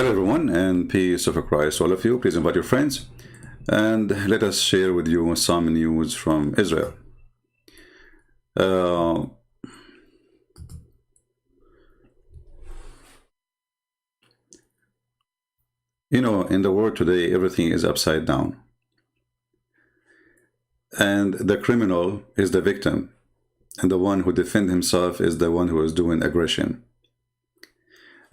Hello everyone, and peace of Christ all of you. Please invite your friends and let us share with you some news from Israel. In the world today, everything is upside down. And the criminal is the victim, and the one who defends himself is the one who is doing aggression.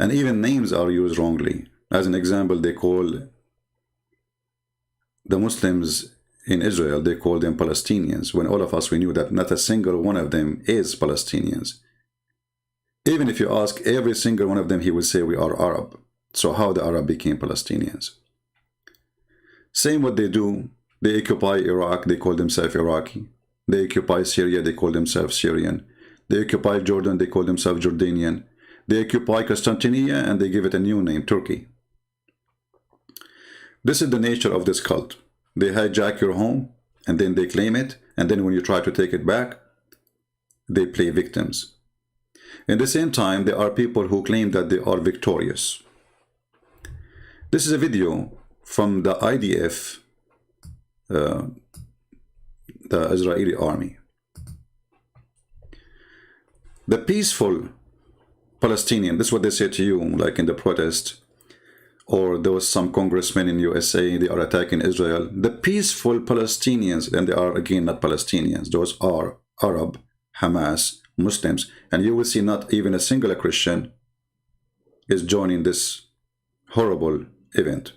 And even names are used wrongly. As an example, they call the Muslims in Israel, they call them Palestinians, when all of us, we knew that not a single one of them is Palestinians. Even if you ask every single one of them, he will say we are Arab. So how the Arab became Palestinians? Same what they do. They occupy Iraq, they call themselves Iraqi. They occupy Syria, they call themselves Syrian. They occupy Jordan, they call themselves Jordanian. They occupy Constantinople and they give it a new name, Turkey. This is the nature of this cult. They hijack your home and then they claim it, and then when you try to take it back, they play victims. In the same time, there are people who claim that they are victorious. This is a video from the IDF, the Israeli army. The peaceful Palestinian, this is what they say to you, like in the protest, or there was some congressmen in USA, they are attacking Israel. The peaceful Palestinians, and they are again not Palestinians, those are Arab, Hamas, Muslims, and you will see not even a single Christian is joining this horrible event.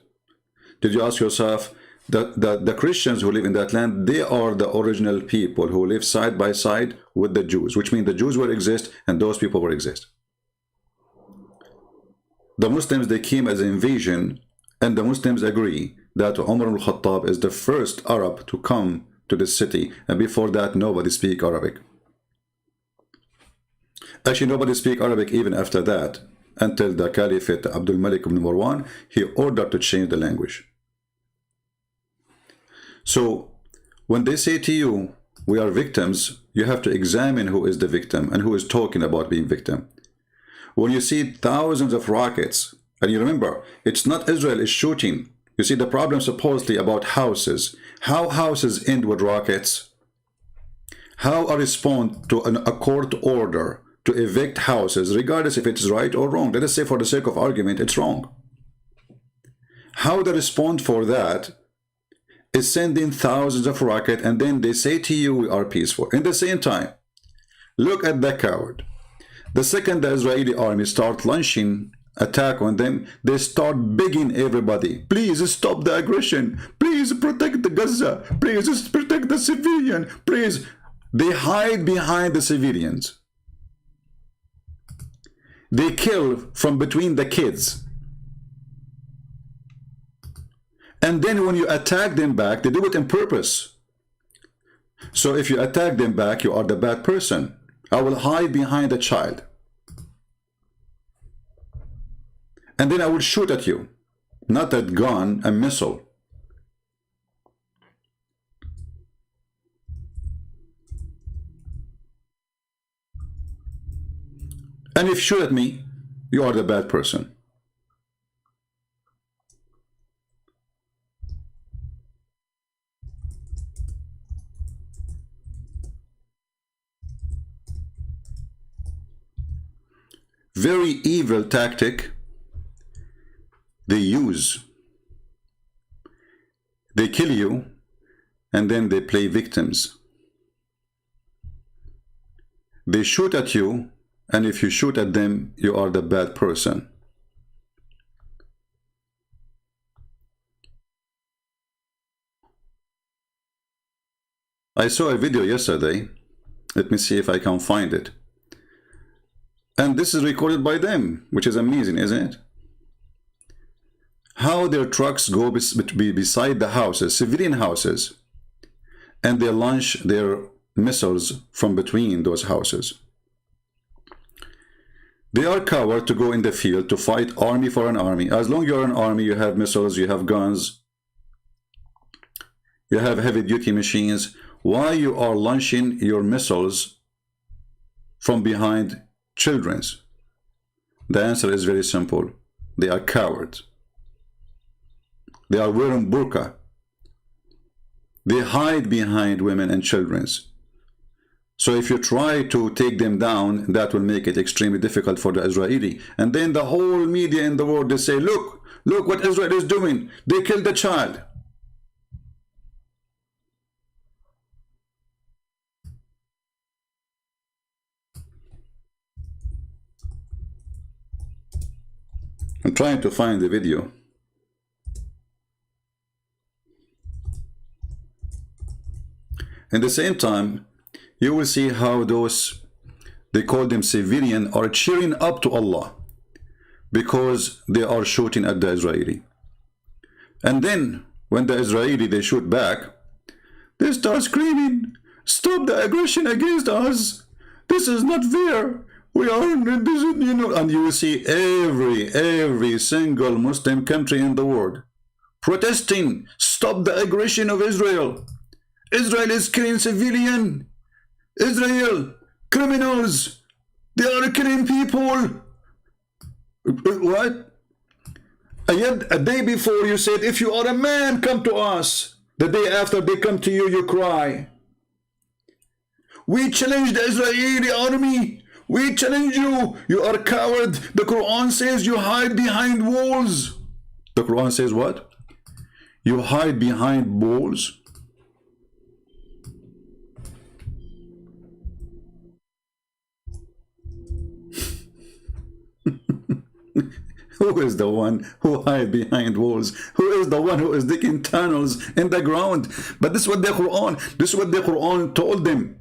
Did you ask yourself that the Christians who live in that land, they are the original people who live side by side with the Jews, which means the Jews will exist and those people will exist. The Muslims, they came as an invasion, and the Muslims agree that Umar al-Khattab is the first Arab to come to this city, and before that nobody speak Arabic. Actually, nobody speak Arabic even after that, until the Caliphate Abdul Malik ibn Marwan, he ordered to change the language. So when they say to you, we are victims, you have to examine who is the victim and who is talking about being victim. When you see thousands of rockets, and you remember, it's not Israel is shooting. You see the problem supposedly about houses. How houses end with rockets? How a response to a court order to evict houses, regardless if it's right or wrong. Let us say for the sake of argument, it's wrong. How the response for that is sending thousands of rockets, and then they say to you, we are peaceful. In the same time, look at the coward. The second the Israeli army start launching attack on them, they start begging everybody, please stop the aggression, please protect the Gaza, please protect the civilian, please. They hide behind the civilians. They kill from between the kids. And then when you attack them back, they do it on purpose. So if you attack them back, you are the bad person. I will hide behind a child. And then I will shoot at you. Not a gun, a missile. And if you shoot at me, you are the bad person. Very evil tactic they use. They kill you and then they play victims. They shoot at you, and if you shoot at them, you are the bad person. I saw a video yesterday. Let me see if I can find it. And this is recorded by them, which is amazing, isn't it? How their trucks go beside the houses, civilian houses, and they launch their missiles from between those houses. They are cowards to go in the field to fight army for an army. As long as you're an army, you have missiles, you have guns, you have heavy-duty machines. Why you are launching your missiles from behind children's? The answer is very simple. They are cowards. They are wearing burqa. They hide behind women and children. So if you try to take them down, that will make it extremely difficult for the Israeli. And then the whole media in the world, they say, look what Israel is doing. They killed the child. I'm trying to find the video. At the same time, you will see how those, they call them civilian, are cheering up to Allah because they are shooting at the Israeli. And then when the Israeli, they shoot back, they start screaming, stop the aggression against us. This is not fair. We are, you know, and you will see every single Muslim country in the world protesting, stop the aggression of Israel. Israel is killing civilian. Israel, criminals. They are killing people. What? And yet, a day before you said, if you are a man, come to us. The day after they come to you, you cry. We challenge the Israeli army. We challenge you. You are a coward. The Quran says you hide behind walls. The Quran says what? You hide behind walls. Who is the one who hide behind walls? Who is the one who is digging tunnels in the ground? But this is what the Quran told them.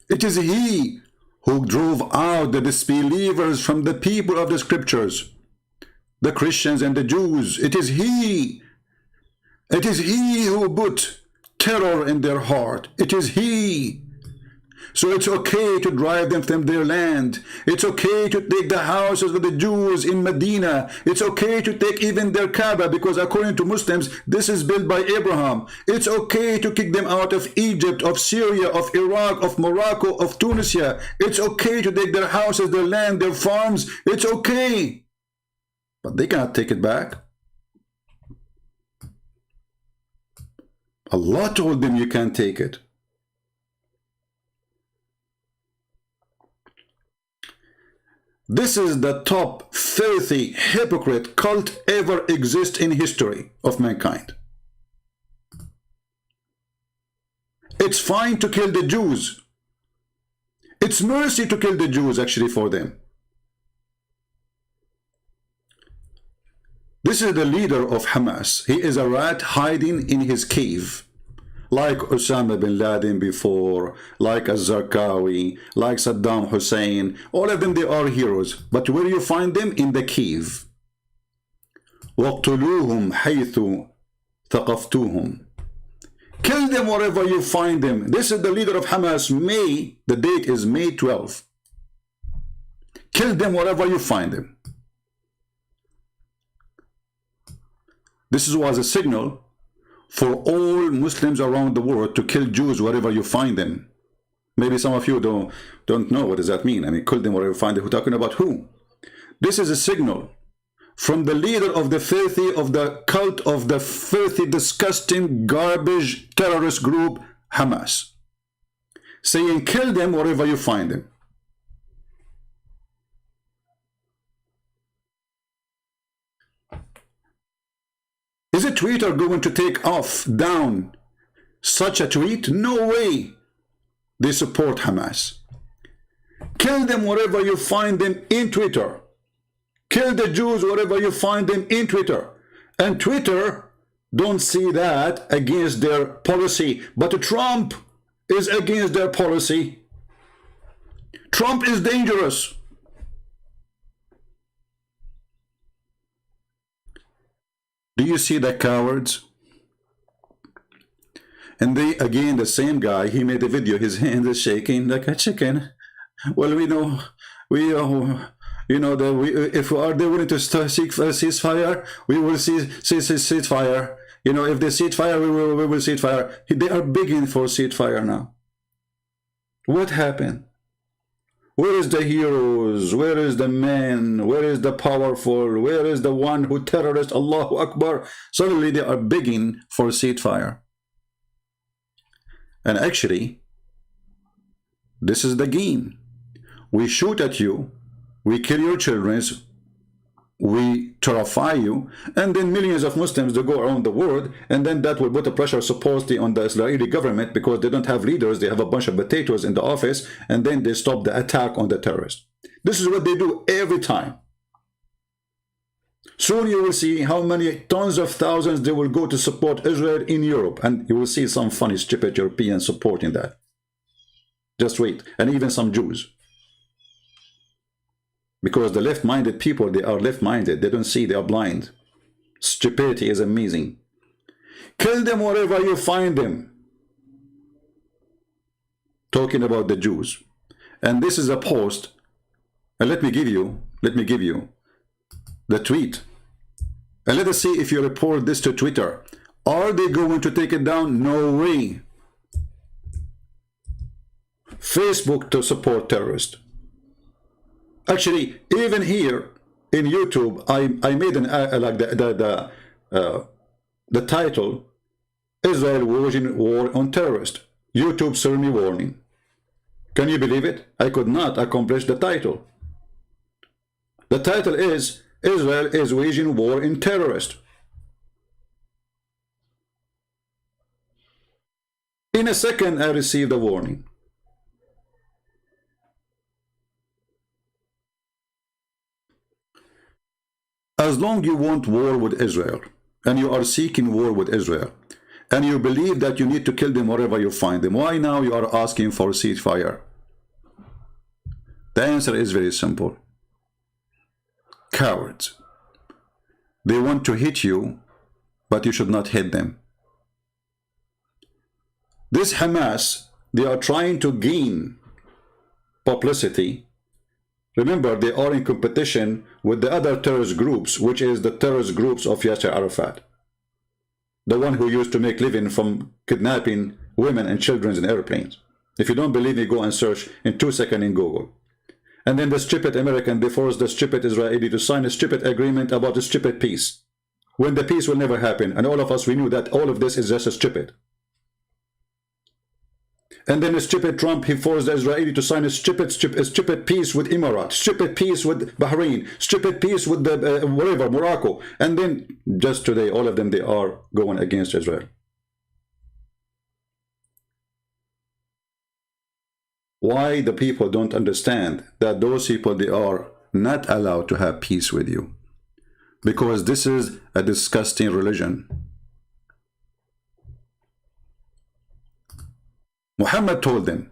It is he who drove out the disbelievers from the people of the scriptures, the Christians and the Jews. It is he. It is he who put terror in their heart. It is he. So it's okay to drive them from their land. It's okay to take the houses of the Jews in Medina. It's okay to take even their Kaaba, because according to Muslims, this is built by Abraham. It's okay to kick them out of Egypt, of Syria, of Iraq, of Morocco, of Tunisia. It's okay to take their houses, their land, their farms. It's okay. But they cannot take it back. Allah told them you can't take it. This is the top filthy hypocrite cult ever exist in history of mankind. It's fine to kill the Jews. It's mercy to kill the Jews actually for them. This is the leader of Hamas. He is a rat hiding in his cave. Like Osama bin Laden before, like Az-Zarqawi, like Saddam Hussein. All of them, they are heroes. But where you find them? In the cave. وَاقْتُلُوهُمْ حَيْثُ ثَقَفْتُوهُمْ. Kill them wherever you find them. This is the leader of Hamas. May, the date is May 12. Kill them wherever you find them. This was a signal for all Muslims around the world to kill Jews wherever you find them. Maybe some of you don't know what does that mean. I mean, kill them wherever you find them. We're talking about who? This is a signal from the leader of the filthy, of the cult of the filthy, disgusting, garbage terrorist group, Hamas, saying kill them wherever you find them. Is a Twitter going to take off, down such a tweet? No way. They support Hamas. Kill them wherever you find them in Twitter. Kill the Jews wherever you find them in Twitter. And Twitter don't see that against their policy. But Trump is against their policy. Trump is dangerous. Do you see the cowards? And they, again, the same guy, he made a video, his hand is shaking like a chicken. Well, we know, you know, that if they willing to seek a ceasefire, we will see ceasefire. You know, if they ceasefire, we will ceasefire. They are begging for ceasefire now. What happened? Where is the heroes? Where is the man? Where is the powerful? Where is the one who terrorist? Allahu Akbar. Suddenly they are begging for ceasefire. And actually, this is the game. We shoot at you, we kill your children, we terrify you, and then millions of Muslims they go around the world, and then that will put a pressure supposedly on the Israeli government because they don't have leaders, they have a bunch of potatoes in the office, and then they stop the attack on the terrorists. This is what they do every time. Soon you will see how many tons of thousands they will go to support Israel in Europe, and you will see some funny stupid Europeans supporting that. Just wait, and even some Jews. Because the left-minded people, they are left-minded. They don't see, they are blind. Stupidity is amazing. Kill them wherever you find them. Talking about the Jews. And this is a post. And let me give you the tweet. And let us see if you report this to Twitter. Are they going to take it down? No way. Facebook to support terrorists. Actually, even here in YouTube, I made an like the title, Israel waging war on terrorists. YouTube served me warning. Can you believe it? I could not accomplish the title. The title is Israel is waging war in terrorists. In a second, I received a warning. As long you want war with Israel, and you are seeking war with Israel, and you believe that you need to kill them wherever you find them, why now you are asking for ceasefire? The answer is very simple. Cowards. They want to hit you, but you should not hit them. This Hamas, they are trying to gain publicity. Remember, they are in competition with the other terrorist groups, which is the terrorist groups of Yasser Arafat. The one who used to make living from kidnapping women and children in airplanes. If you don't believe me, go and search in 2 seconds in Google. And then the stupid American, they forced the stupid Israeli to sign a stupid agreement about a stupid peace. When the peace will never happen. And all of us, we knew that all of this is just stupid. And then the stupid Trump, he forced the Israeli to sign a stupid peace with Emirates, stupid peace with Bahrain, stupid peace with the whatever, Morocco. And then just today, all of them, they are going against Israel. Why the people don't understand that those people, they are not allowed to have peace with you? Because this is a disgusting religion. Muhammad told them,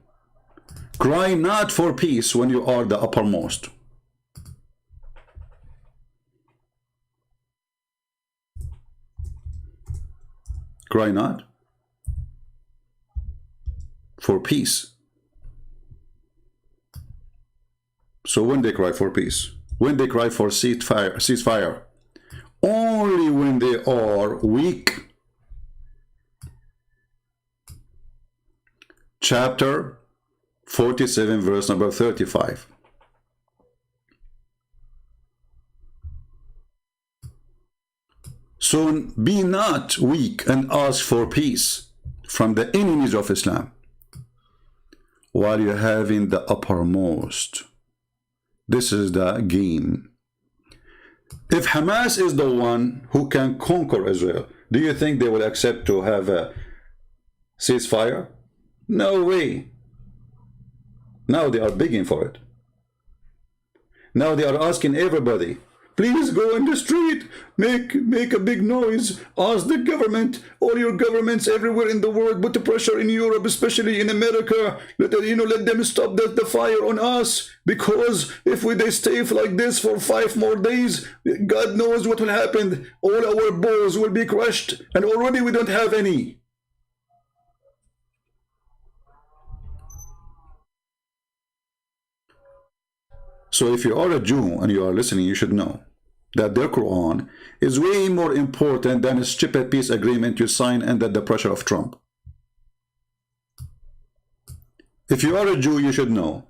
cry not for peace when you are the uppermost. Cry not for peace. So when they cry for peace, when they cry for ceasefire, only when they are weak. Chapter 47, verse number 35. So be not weak and ask for peace from the enemies of Islam while you're having the uppermost. This is the game. If Hamas is the one who can conquer Israel, do you think they will accept to have a ceasefire? No way. Now they are begging for it. Now they are asking everybody, please go in the street, make a big noise, ask the government, all your governments everywhere in the world, put the pressure in Europe, especially in America, let them stop the fire on us, because if they stay like this for 5 more days, God knows what will happen. All our balls will be crushed, and already we don't have any. So if you are a Jew and you are listening, you should know that their Quran is way more important than a stupid peace agreement you sign under the pressure of Trump. If you are a Jew, you should know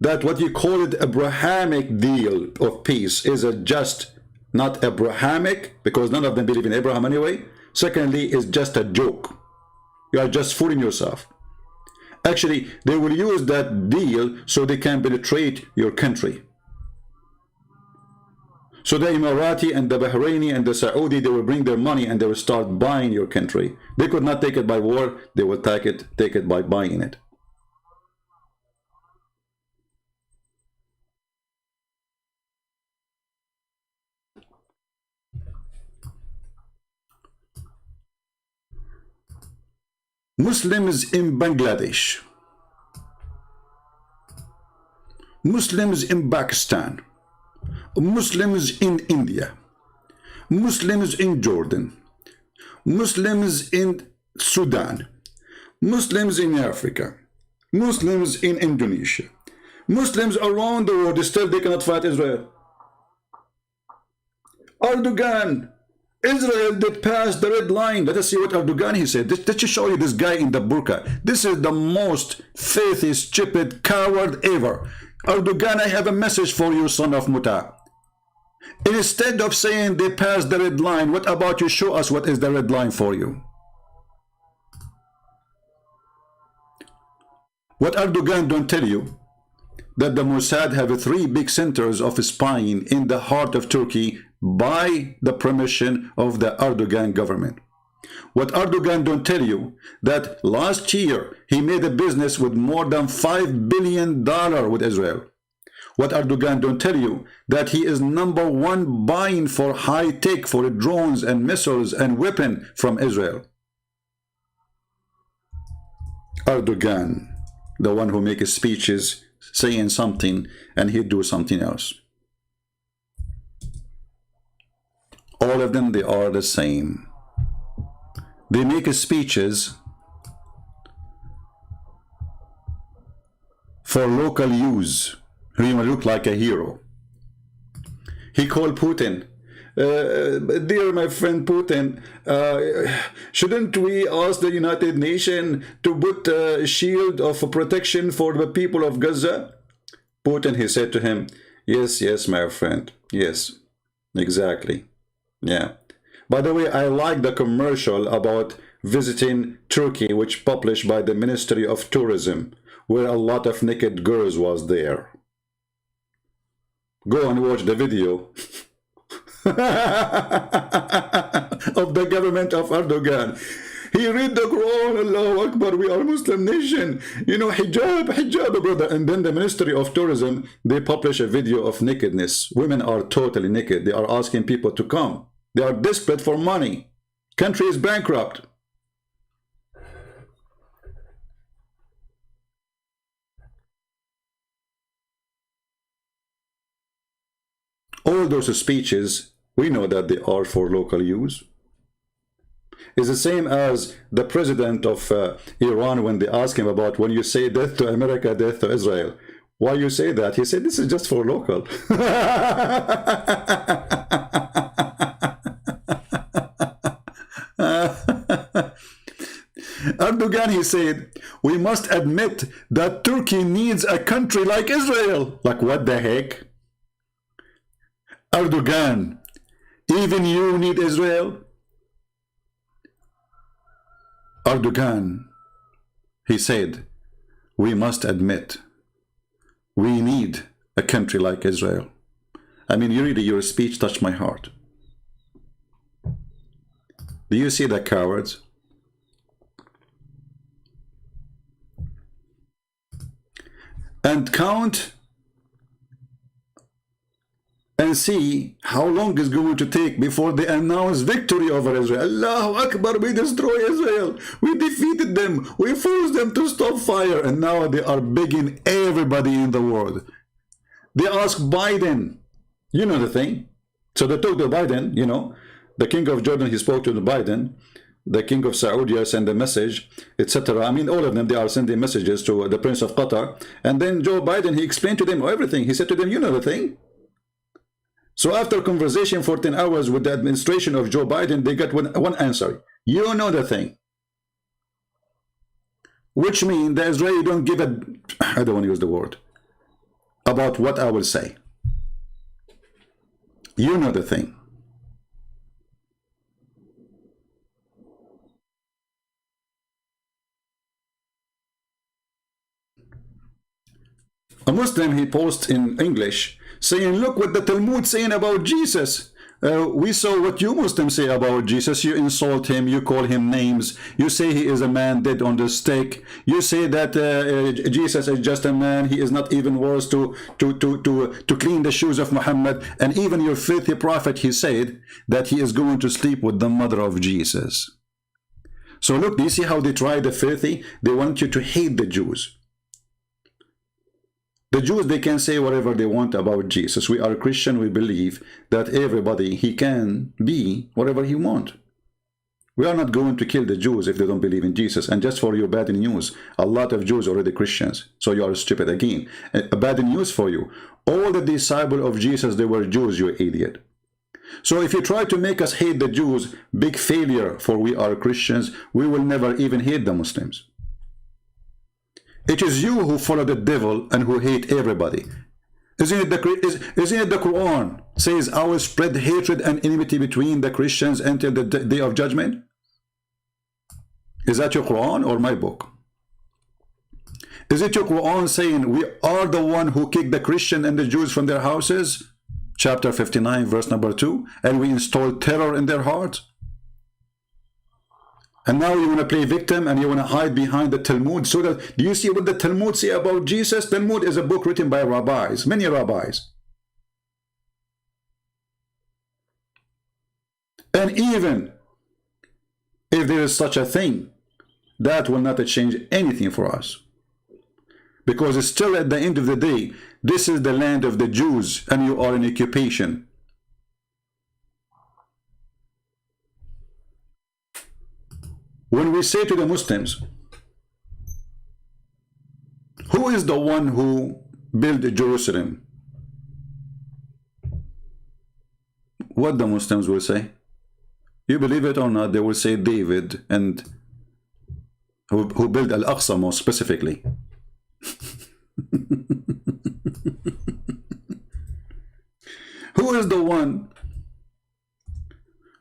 that what you call it Abrahamic deal of peace is a just, not Abrahamic, because none of them believe in Abraham anyway. Secondly, is just a joke. You are just fooling yourself. Actually, they will use that deal so they can penetrate your country. So the Emirati and the Bahraini and the Saudi, they will bring their money and they will start buying your country. They could not take it by war, they will take it by buying it. Muslims in Bangladesh, Muslims in Pakistan, Muslims in India, Muslims in Jordan, Muslims in Sudan, Muslims in Africa, Muslims in Indonesia, Muslims around the world, still they cannot fight Israel. Erdogan, Israel did pass the red line. Let us see what Erdogan he said. Let me show you this guy in the burqa. This is the most filthy, stupid coward ever. Erdogan, I have a message for you, son of Muta. Instead of saying they passed the red line, what about you show us what is the red line for you? What Erdogan don't tell you, that the Mossad have 3 big centers of spying in the heart of Turkey by the permission of the Erdogan government. What Erdogan don't tell you, that last year he made a business with more than $5 billion with Israel. What Erdogan don't tell you, that he is #1 buying for high tech, for drones and missiles and weapons from Israel. Erdogan, the one who makes speeches saying something and he do something else. All of them, they are the same. They make speeches for local use. He will look like a hero. He called Putin, dear my friend Putin, shouldn't we ask the United Nations to put a shield of protection for the people of Gaza? Putin, he said to him, yes, yes, my friend, yes, exactly. Yeah. By the way, I like the commercial about visiting Turkey, which published by the Ministry of Tourism, where a lot of naked girls was there. Go and watch the video of the government of Erdogan. He read the Quran, Allahu Akbar, we are a Muslim nation. You know, hijab, hijab, brother. And then the Ministry of Tourism, they publish a video of nakedness. Women are totally naked. They are asking people to come. They are desperate for money. Country is bankrupt. All those speeches, we know that they are for local use. It's the same as the president of Iran, when they ask him about, when you say death to America, death to Israel, why you say that? He said, this is just for local. Erdogan, he said, we must admit that Turkey needs a country like Israel. Like, what the heck? Erdogan, even you need Israel? Erdogan, he said, we must admit we need a country like Israel. I mean, really, your speech touched my heart. Do you see the cowards? And count and see how long it's going to take before they announce victory over Israel. Allahu Akbar, we destroy Israel. We defeated them. We forced them to stop fire. And now they are begging everybody in the world. They ask Biden, you know the thing. So they talk to Biden, you know. The king of Jordan, he spoke to the Biden. The king of Saudi sent a message, etc. I mean, all of them, they are sending messages to the Prince of Qatar. And then Joe Biden, he explained to them everything. He said to them, you know the thing. So after conversation for 10 hours with the administration of Joe Biden, they got one answer. You know the thing. which means the Israeli don't give a, I don't want to use the word, about what I will say. You know the thing. A Muslim, he posts in English saying, look what the Talmud saying about Jesus. We saw what you Muslims say about Jesus. You insult him, you call him names, you say he is a man dead on the stake, you say that Jesus is just a man, he is not even worth to clean the shoes of Muhammad, and even your filthy prophet, he said that he is going to sleep with the mother of Jesus. So look, do you see how they try the filthy? They want you to hate the Jews. The Jews, they can say whatever they want about Jesus. We are Christian, we believe that everybody, he can be whatever he wants. We are not going to kill the Jews if they don't believe in Jesus. And just for your bad news, a lot of Jews are already Christians. So you are stupid again. A bad news for you. All the disciples of Jesus, they were Jews, you idiot. So if you try to make us hate the Jews, big failure, for we are Christians. We will never even hate the Muslims. It is you who follow the devil and who hate everybody. Isn't it the Quran says, I will spread hatred and enmity between the Christians until the day of judgment? Is that your Quran or my book? Is it your Quran saying we are the one who kicked the Christian and the Jews from their houses? Chapter 59, verse number 2. And we installed terror in their hearts? And now you want to play victim and you want to hide behind the Talmud. So that, do you see what the Talmud say about Jesus? Talmud is a book written by rabbis, many rabbis. And even if there is such a thing, that will not change anything for us. Because it's still at the end of the day, this is the land of the Jews and you are in occupation. When we say to the Muslims, who is the one who built Jerusalem? What the Muslims will say? You believe it or not, they will say David, and who built Al-Aqsa most specifically. Who is the one?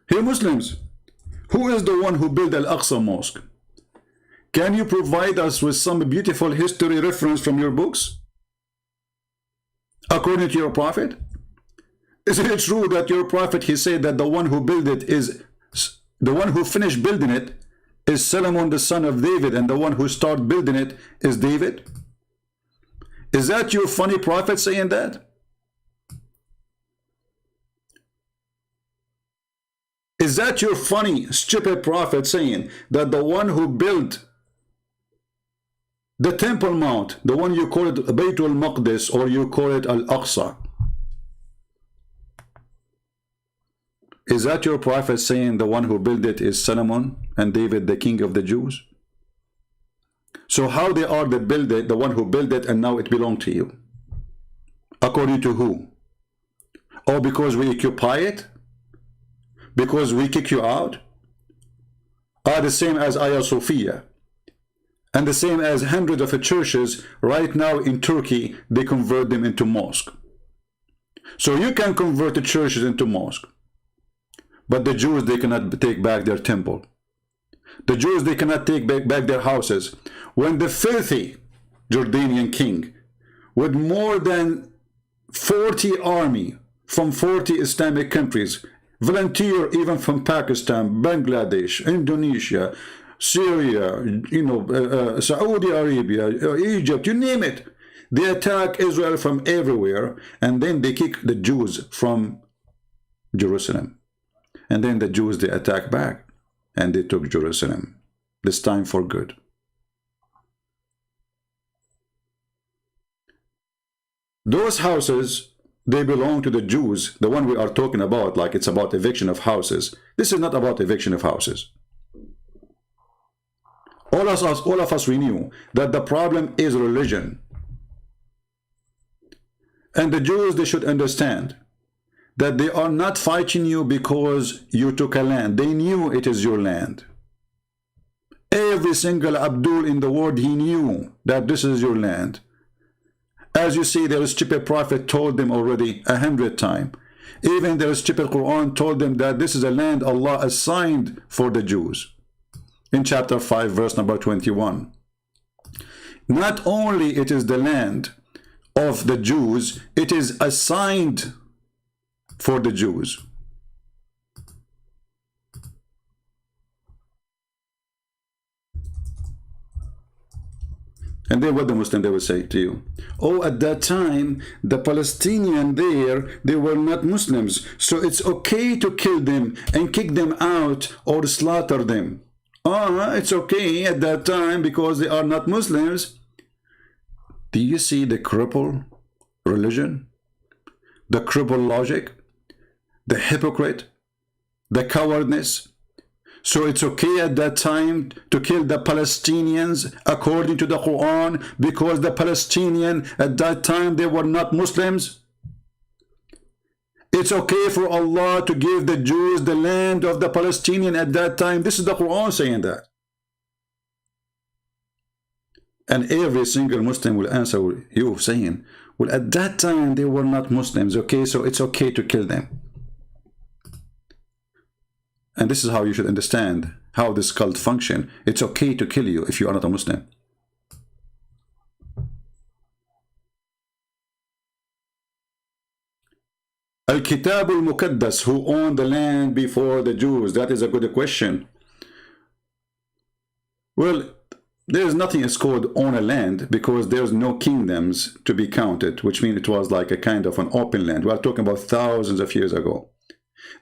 Here, Muslims, who is the one who built Al-Aqsa Mosque? Can you provide us with some beautiful history reference from your books? According to your prophet? Isn't it true that your prophet, he said that the one who built it is, the one who finished building it is Solomon the son of David, and the one who started building it is David? Is that your funny prophet saying that? Is that your funny, stupid prophet saying that the one who built the Temple Mount, the one you call it Baytul Maqdis or you call it Al-Aqsa, is that your prophet saying the one who built it is Solomon and David, the king of the Jews? So how they are the builder, the one who built it, and now it belongs to you? According to who? Or because we occupy it? Because we kick you out? Are the same as Hagia Sophia, and the same as hundreds of churches right now in Turkey, they convert them into mosque. So you can convert the churches into mosque, but the Jews, they cannot take back their temple. The Jews, they cannot take back their houses. When the filthy Jordanian king with more than 40 army from 40 Islamic countries, volunteer even from Pakistan, Bangladesh, Indonesia, Syria, Saudi Arabia, Egypt, you name it. They attack Israel from everywhere, and then they kick the Jews from Jerusalem. And then the Jews, they attack back, and they took Jerusalem, this time for good. Those houses, they belong to the Jews, the one we are talking about, like it's about eviction of houses. This is not about eviction of houses. All of us, we knew that the problem is religion. And the Jews, they should understand that they are not fighting you because you took a land. They knew it is your land. Every single Abdul in the world, he knew that this is your land. As you see, their stupid prophet told them already 100 times. Even their stupid Quran told them that this is a land Allah assigned for the Jews. In chapter 5, verse number 21. Not only it is the land of the Jews, it is assigned for the Jews. And then what the Muslim, they will say to you, oh, at that time, the Palestinian there, they were not Muslims, so it's okay to kill them and kick them out or slaughter them. It's okay at that time because they are not Muslims. Do you see the cripple religion? The cripple logic? The hypocrite? The cowardness? So it's okay at that time to kill the Palestinians according to the Quran because the Palestinian at that time, they were not Muslims? It's okay for Allah to give the Jews the land of the Palestinian at that time. This is the Quran saying that. And every single Muslim will answer you saying, well, at that time they were not Muslims, okay, so it's okay to kill them. And this is how you should understand how this cult function. It's okay to kill you if you are not a Muslim. Al-Kitab al-Muqaddas, who owned the land before the Jews? That is a good question. Well, there is nothing is called own a land because there's no kingdoms to be counted, which means it was like a kind of an open land. We are talking about thousands of years ago.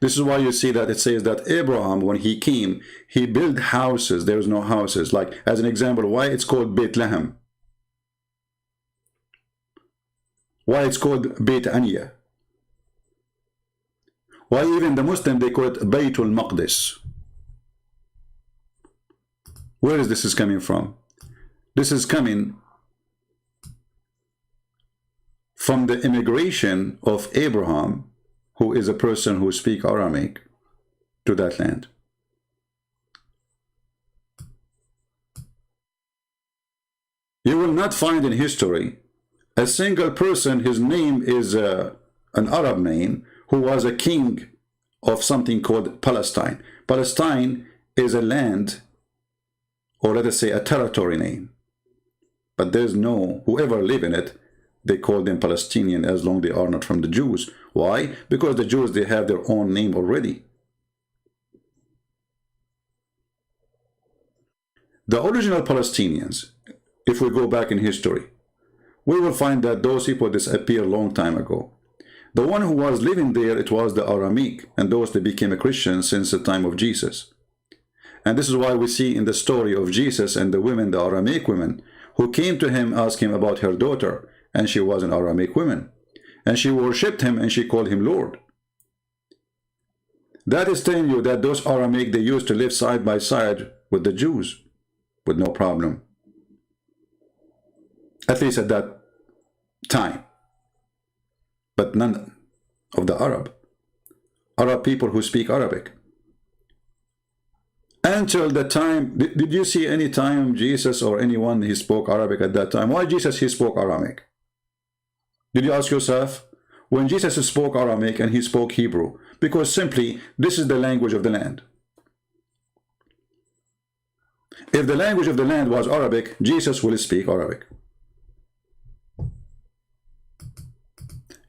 This is why you see that it says that Abraham, when he came, he built houses. There's no houses. Like, as an example, why it's called Bethlehem? Why it's called Beit Anya? Why even the Muslim, they call it Baytul Maqdis? Where is this coming from? This is coming from the immigration of Abraham, who is a person who speaks Aramaic, to that land. You will not find in history a single person, his name is an Arab name, who was a king of something called Palestine. Palestine is a land, or let us say a territory name. But there's no, whoever live in it, they call them Palestinian as long as they are not from the Jews. Why? Because the Jews, they have their own name already. The original Palestinians, if we go back in history, we will find that those people disappeared a long time ago. The one who was living there, it was the Aramaic, and those that became a Christian since the time of Jesus. And this is why we see in the story of Jesus and the women, the Aramaic women, who came to him, asked him about her daughter, and she was an Aramaic woman. And she worshipped him and she called him Lord. That is telling you that those Aramaic, they used to live side by side with the Jews with no problem. At least at that time. But none of the Arab people who speak Arabic. Until the time, did you see any time Jesus or anyone, he spoke Arabic at that time? Why Jesus, he spoke Aramaic? Did you ask yourself? When Jesus spoke Aramaic and he spoke Hebrew, because simply this is the language of the land. If the language of the land was Arabic, Jesus will speak Arabic.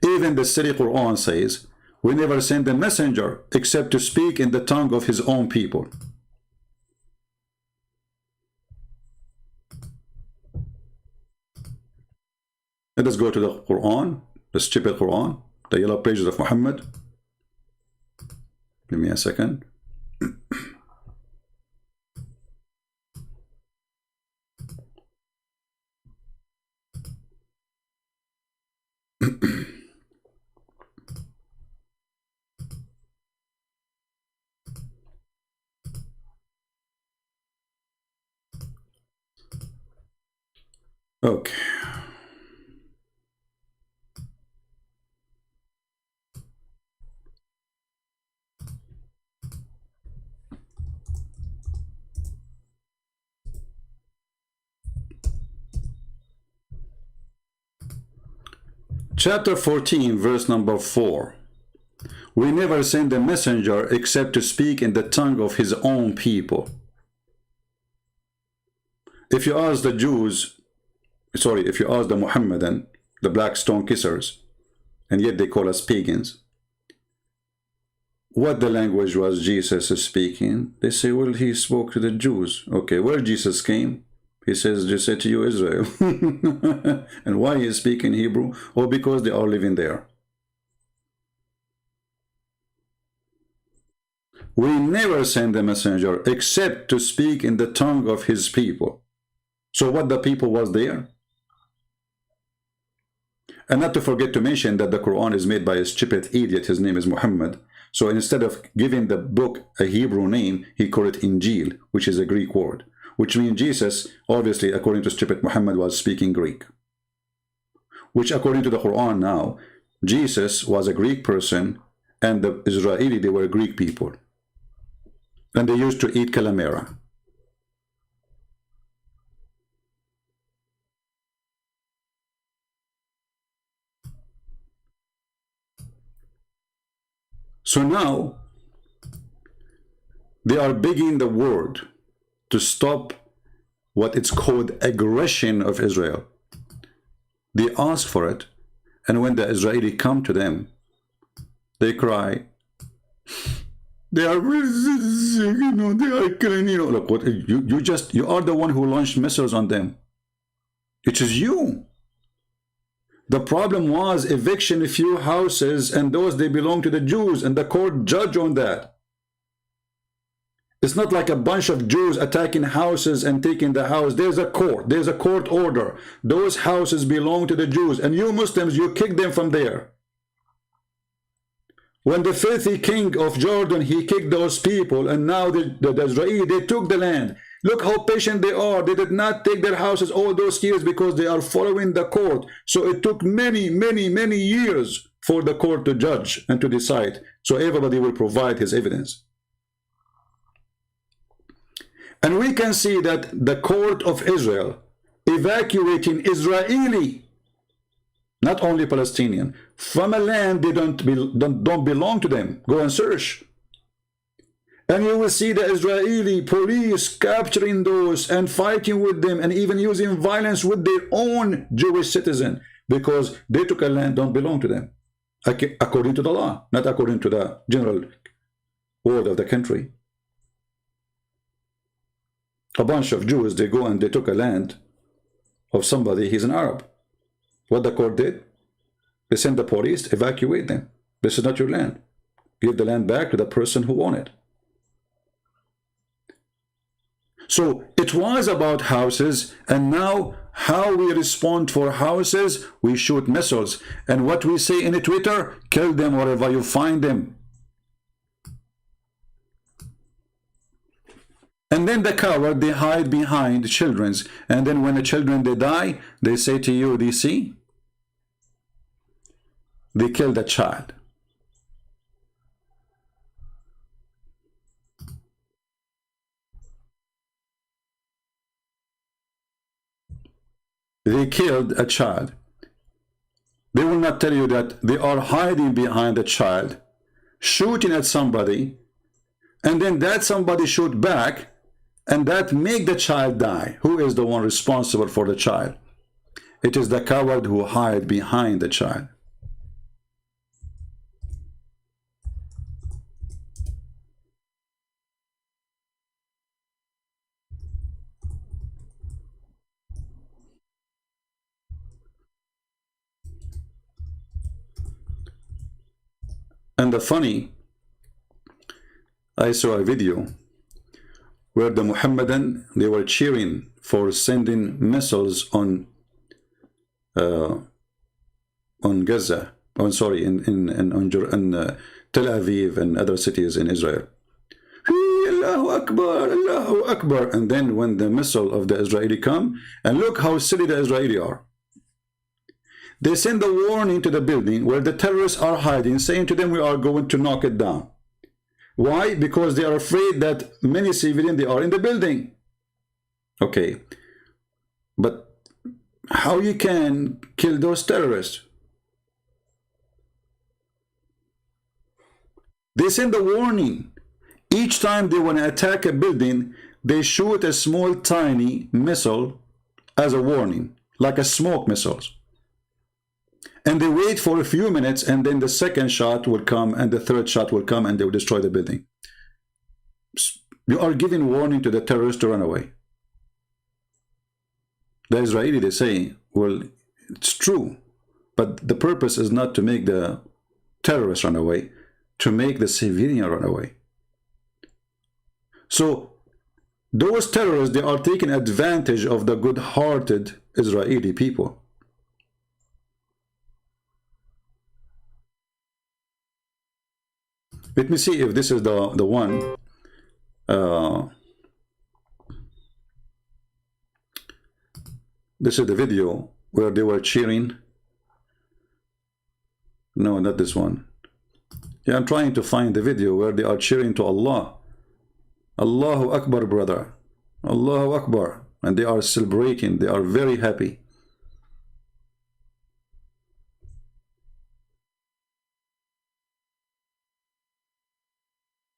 Even the Siri Quran says, we never send a messenger except to speak in the tongue of his own people. Let us go to the Quran, the stupid Quran, the yellow pages of Muhammad. Give me a second. Okay. Chapter 14, verse number 4. We never send a messenger except to speak in the tongue of his own people. If you ask the Jews, sorry, if you ask the Muhammadan, the black stone kissers, and yet they call us pagans, what the language was Jesus speaking, they say, well, he spoke to the Jews. Okay, where Jesus came, he says, just say to you, Israel. And why he is speaking Hebrew? Oh, because they are living there. We never send a messenger except to speak in the tongue of his people. So what the people was there? And not to forget to mention that the Quran is made by a stupid idiot. His name is Muhammad. So instead of giving the book a Hebrew name, he called it Injil, which is a Greek word. Which means Jesus, obviously, according to stupid Muhammad, was speaking Greek. Which, according to the Quran now, Jesus was a Greek person, and the Israeli, they were Greek people. And they used to eat calamera. So now, they are begging the world to stop what it's called aggression of Israel. They ask for it, and when the Israeli come to them, they cry, they are, you know, they are killing, you know, look, what, you are the one who launched missiles on them. It is you. The problem was eviction a few houses, and those, they belong to the Jews, and the court judged on that. It's not like a bunch of Jews attacking houses and taking the house. There's a court order. Those houses belong to the Jews, and you Muslims, you kick them from there. When the filthy king of Jordan, he kicked those people, and now the Israeli, they took the land. Look how patient they are. They did not take their houses all those years because they are following the court. So it took many, many, many years for the court to judge and to decide. So everybody will provide his evidence. And we can see that the court of Israel evacuating Israeli, not only Palestinian, from a land they don't belong to them. Go and search. And you will see the Israeli police capturing those and fighting with them and even using violence with their own Jewish citizen because they took a land don't belong to them, according to the law, not according to the general word of the country. A bunch of Jews, they go and they took a land of somebody, he's an Arab. What the court did? They sent the police to evacuate them. This is not your land. Give the land back to the person who owned it. So it was about houses, and now how we respond for houses, we shoot missiles. And what we say in Twitter, kill them wherever you find them. And then the coward, they hide behind children's. And then when the children, they die, they say to you, do you see? They killed a child. They killed a child. They will not tell you that they are hiding behind a child, shooting at somebody, and then that somebody shoot back, and that make the child die. Who is the one responsible for the child? It is the coward who hide behind the child. And the funny, I saw a video where the Muhammadan, they were cheering for sending missiles on Gaza, in Tel Aviv and other cities in Israel. Allahu Akbar, Allahu Akbar. And then when the missile of the Israeli come, and look how silly the Israeli are. They send a warning to the building where the terrorists are hiding, saying to them, we are going to knock it down. Why? Because they are afraid that many civilians, they are in the building. Okay. But how you can kill those terrorists? They send a warning. Each time they want to attack a building, they shoot a small, tiny missile as a warning, like a smoke missiles. And they wait for a few minutes, and then the second shot will come, and the third shot will come, and they will destroy the building. You are giving warning to the terrorists to run away. The Israeli, they say, well, it's true, but the purpose is not to make the terrorists run away, to make the civilian run away. So those terrorists, they are taking advantage of the good-hearted Israeli people. Let me see if this is the one. This is the video where they were cheering. No, not this one. Yeah, I'm trying to find the video where they are cheering to Allah. Allahu Akbar, brother. Allahu Akbar. And they are celebrating. They are very happy.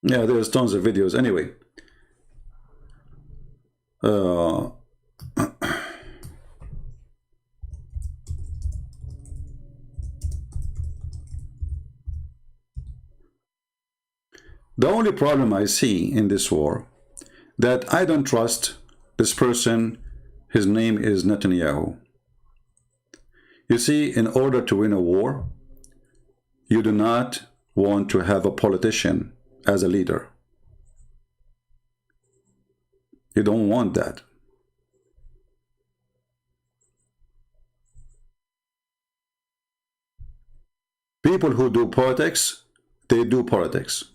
Yeah, there's tons of videos. Anyway. The only problem I see in this war, that I don't trust this person. His name is Netanyahu. You see, in order to win a war, you do not want to have a politician as a leader. You don't want that. People who do politics, they do politics.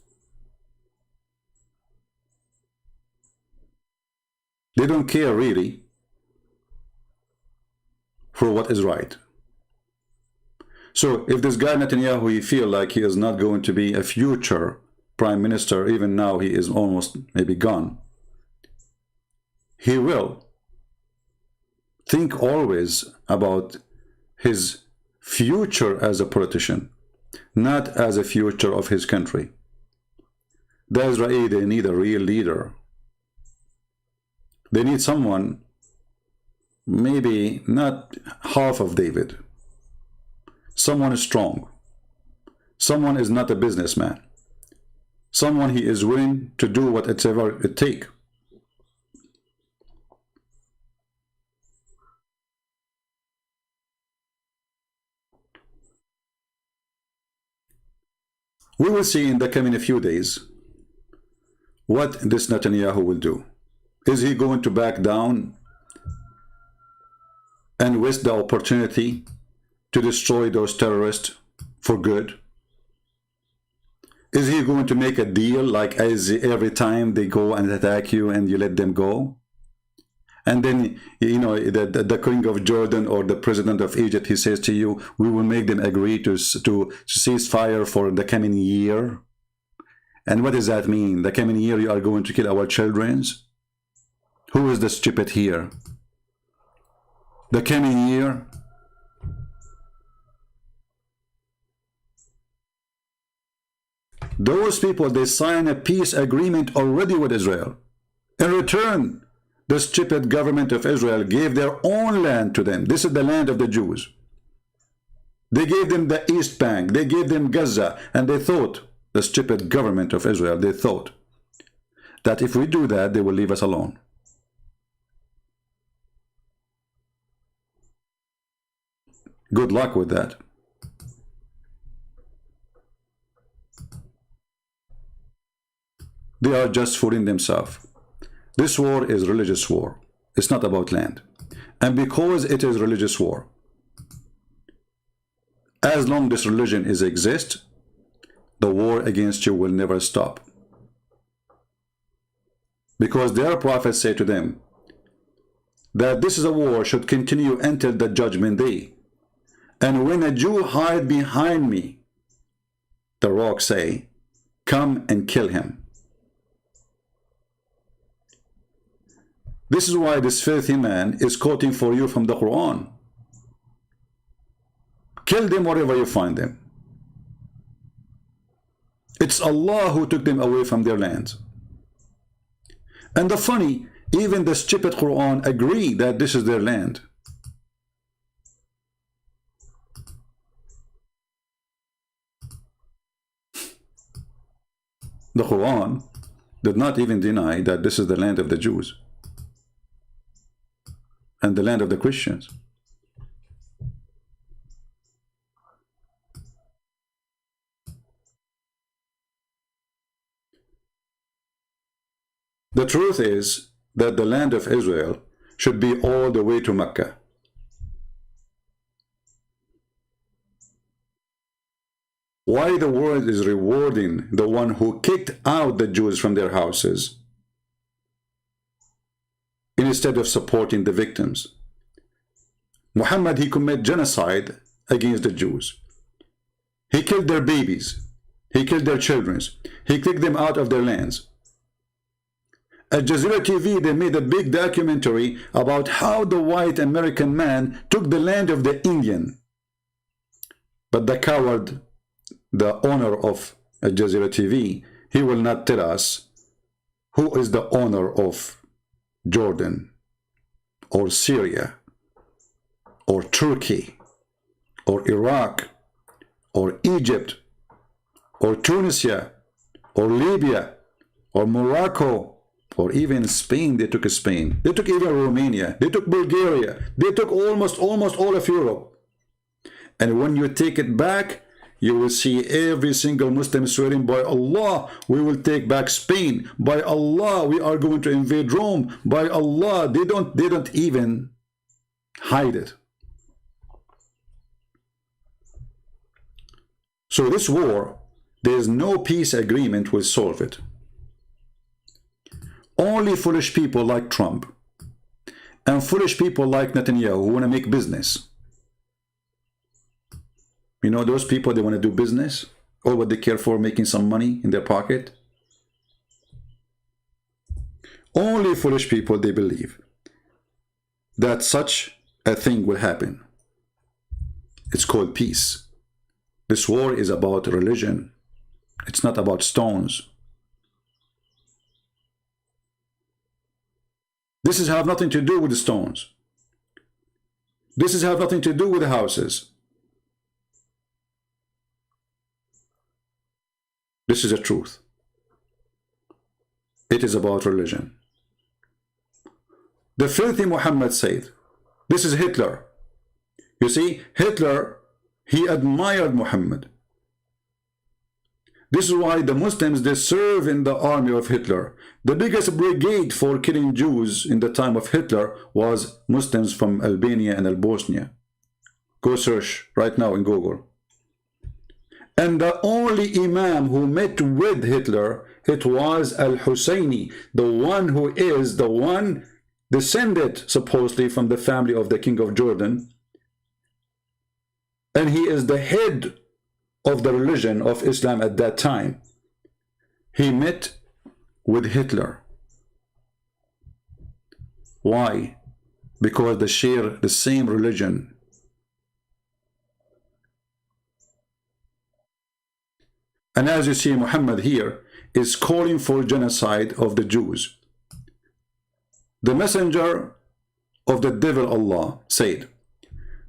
They don't care really for what is right. So if this guy Netanyahu, he feel like he is not going to be a future prime minister, even now he is almost maybe gone, he will think always about his future as a politician, not as a future of his country. The Israeli, they need a real leader. They need someone, maybe not half of David. Someone strong. Someone is not a businessman. Someone he is willing to do whatever it takes. We will see in the coming few days what this Netanyahu will do. Is he going to back down and waste the opportunity to destroy those terrorists for good? Is he going to make a deal like as every time they go and attack you and you let them go? And then, you know, the king of Jordan or the president of Egypt, he says to you, we will make them agree to cease fire for the coming year. And what does that mean? The coming year you are going to kill our children? Who is the stupid here? The coming year? Those people, they sign a peace agreement already with Israel. In return, the stupid government of Israel gave their own land to them. This is the land of the Jews. They gave them the East Bank. They gave them Gaza. And they thought, the stupid government of Israel, they thought that if we do that, they will leave us alone. Good luck with that. They are just fooling themselves. This war is religious war. It's not about land. And because it is religious war, as long as this religion exists, the war against you will never stop. Because their prophets say to them that this is a war should continue until the judgment day. And when a Jew hide behind me, the rocks say, come and kill him. This is why this filthy man is quoting for you from the Quran. Kill them wherever you find them. It's Allah who took them away from their land. And the funny, even the stupid Quran agree that this is their land. The Quran did not even deny that this is the land of the Jews and the land of the Christians. The truth is that the land of Israel should be all the way to Mecca. Why the world is rewarding the one who kicked out the Jews from their houses instead of supporting the victims? Muhammad, he committed genocide against the Jews. He killed their babies. He killed their children. He kicked them out of their lands. At Jazeera TV, they made a big documentary about how the white American man took the land of the Indian. But the coward, the owner of Jazeera TV, he will not tell us who is the owner of Jordan or Syria or Turkey or Iraq or Egypt or Tunisia or Libya or Morocco or even Spain. They took Spain. They took even Romania. They took Bulgaria. They took almost all of Europe. And when you take it back, you will see every single Muslim swearing, by Allah, we will take back Spain. By Allah, we are going to invade Rome. By Allah, they don't even hide it. So this war, there is no peace agreement will solve it. Only foolish people like Trump and foolish people like Netanyahu who want to make business. You know, those people, they want to do business. All what they care for, making some money in their pocket. Only foolish people, they believe that such a thing will happen. It's called peace. This war is about religion. It's not about stones. This is have nothing to do with the stones. This is have nothing to do with the houses. This is the truth. It is about religion. The filthy Muhammad said, this is Hitler. You see, Hitler, he admired Muhammad. This is why the Muslims, they serve in the army of Hitler. The biggest brigade for killing Jews in the time of Hitler was Muslims from Albania and Bosnia. Go search right now in Google. And the only Imam who met with Hitler, it was Al-Husayni, the one who is the one descended supposedly from the family of the king of Jordan. And he is the head of the religion of Islam at that time. He met with Hitler. Why? Because they share the same religion. And as you see, Muhammad here is calling for genocide of the Jews. The messenger of the devil Allah said,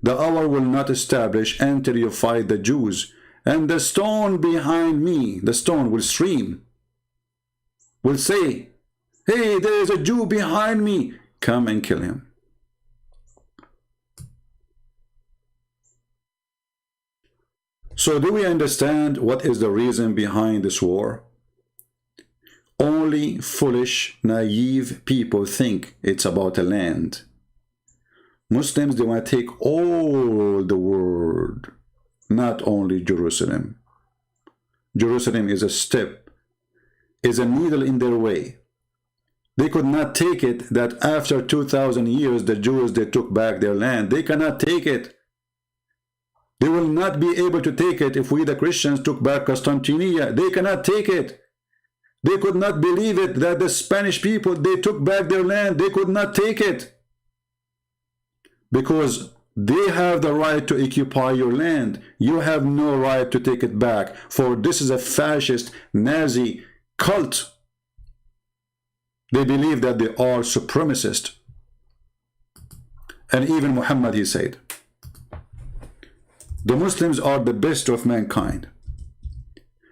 the hour will not establish until you fight the Jews, and the stone behind me, the stone will scream, will say, hey, there is a Jew behind me, come and kill him. So do we understand what is the reason behind this war? Only foolish, naive people think it's about a land. Muslims, they want to take all the world, not only Jerusalem. Jerusalem is a step, is a needle in their way. They could not take it that after 2,000 years, the Jews, they took back their land. They cannot take it. They will not be able to take it if we, the Christians, took back Constantinople. They cannot take it. They could not believe it that the Spanish people, they took back their land. They could not take it. Because They have the right to occupy your land. You have no right to take it back, for this is a fascist Nazi cult. They believe that they are supremacist. And even Muhammad, he said, the Muslims are the best of mankind.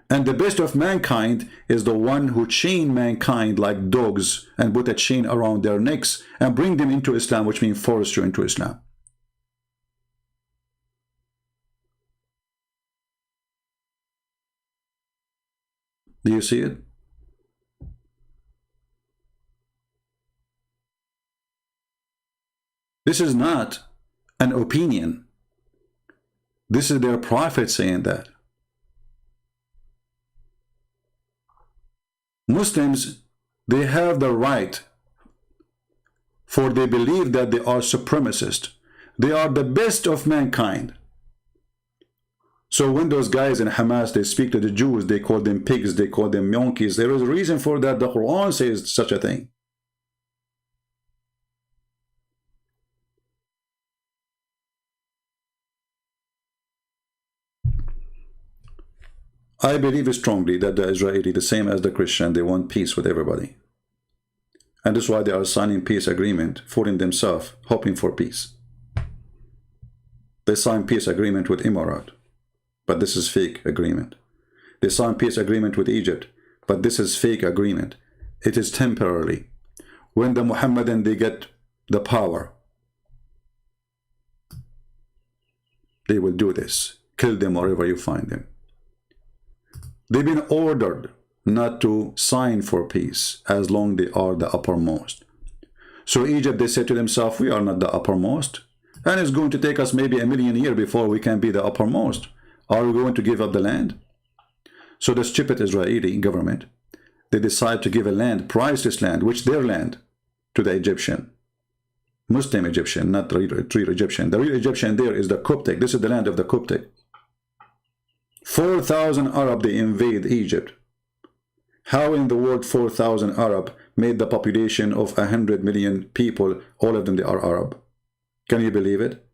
And the best of mankind is the one who chain mankind like dogs and put a chain around their necks and bring them into Islam, which means force you into Islam. Do you see it? This is not an opinion. This is their prophet saying that. Muslims, they have the right, for they believe that they are supremacist. They are the best of mankind. So when those guys in Hamas, they speak to the Jews, they call them pigs, they call them monkeys. There is a reason for that. The Quran says such a thing. I believe strongly that the Israeli, the same as the Christian, they want peace with everybody. And that's why they are signing peace agreement, fooling themselves, hoping for peace. They sign peace agreement with Emirat, but this is fake agreement. They sign peace agreement with Egypt, but this is fake agreement. It is temporarily. When the Mohammedan, they get the power, they will do this. Kill them wherever you find them. They've been ordered not to sign for peace as long they are the uppermost. So Egypt, they said to themselves, we are not the uppermost. And it's going to take us maybe 1,000,000 years before we can be the uppermost. Are we going to give up the land? So the stupid Israeli government, they decide to give a land, priceless land, which their land, to the Egyptian. Muslim Egyptian, not the real Egyptian. The real Egyptian there is the Coptic. This is the land of the Coptic. 4,000 Arab, they invade Egypt. How in the world 4,000 Arab made the population of 100 million people, all of them they are Arab? Can you believe it?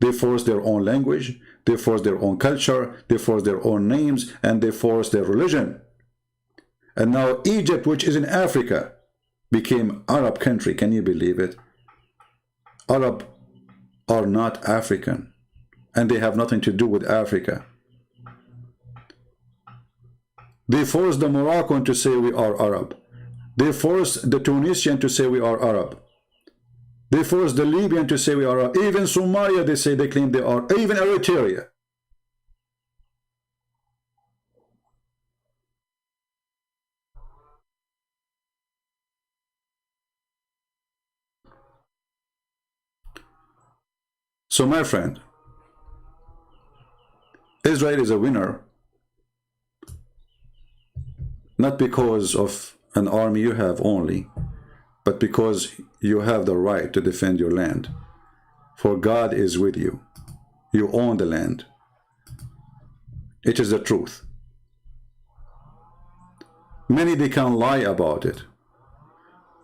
They force their own language, they force their own culture, they force their own names, and they force their religion. And now Egypt, which is in Africa, became Arab country. Can you believe it? Arab are not African, and they have nothing to do with Africa. They forced the Moroccan to say we are Arab. They forced the Tunisian to say we are Arab. They forced the Libyan to say we are Arab. Even Somalia, they say they claim they are. Even Eritrea. So my friend, Israel is a winner, not because of an army you have only, but because you have the right to defend your land. For God is with you. You own the land. It is the truth. Many, they can lie about it,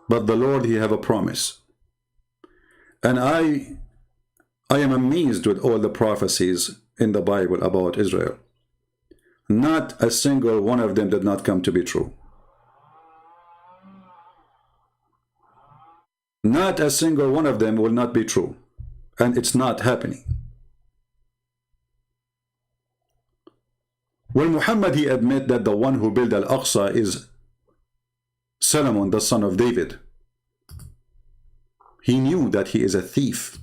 but the Lord, he have a promise. And I am amazed with all the prophecies in the Bible about Israel. Not a single one of them did not come to be true. Not a single one of them will not be true. And it's not happening. When Muhammad, he admit that the one who built Al-Aqsa is Solomon, the son of David, he knew that he is a thief.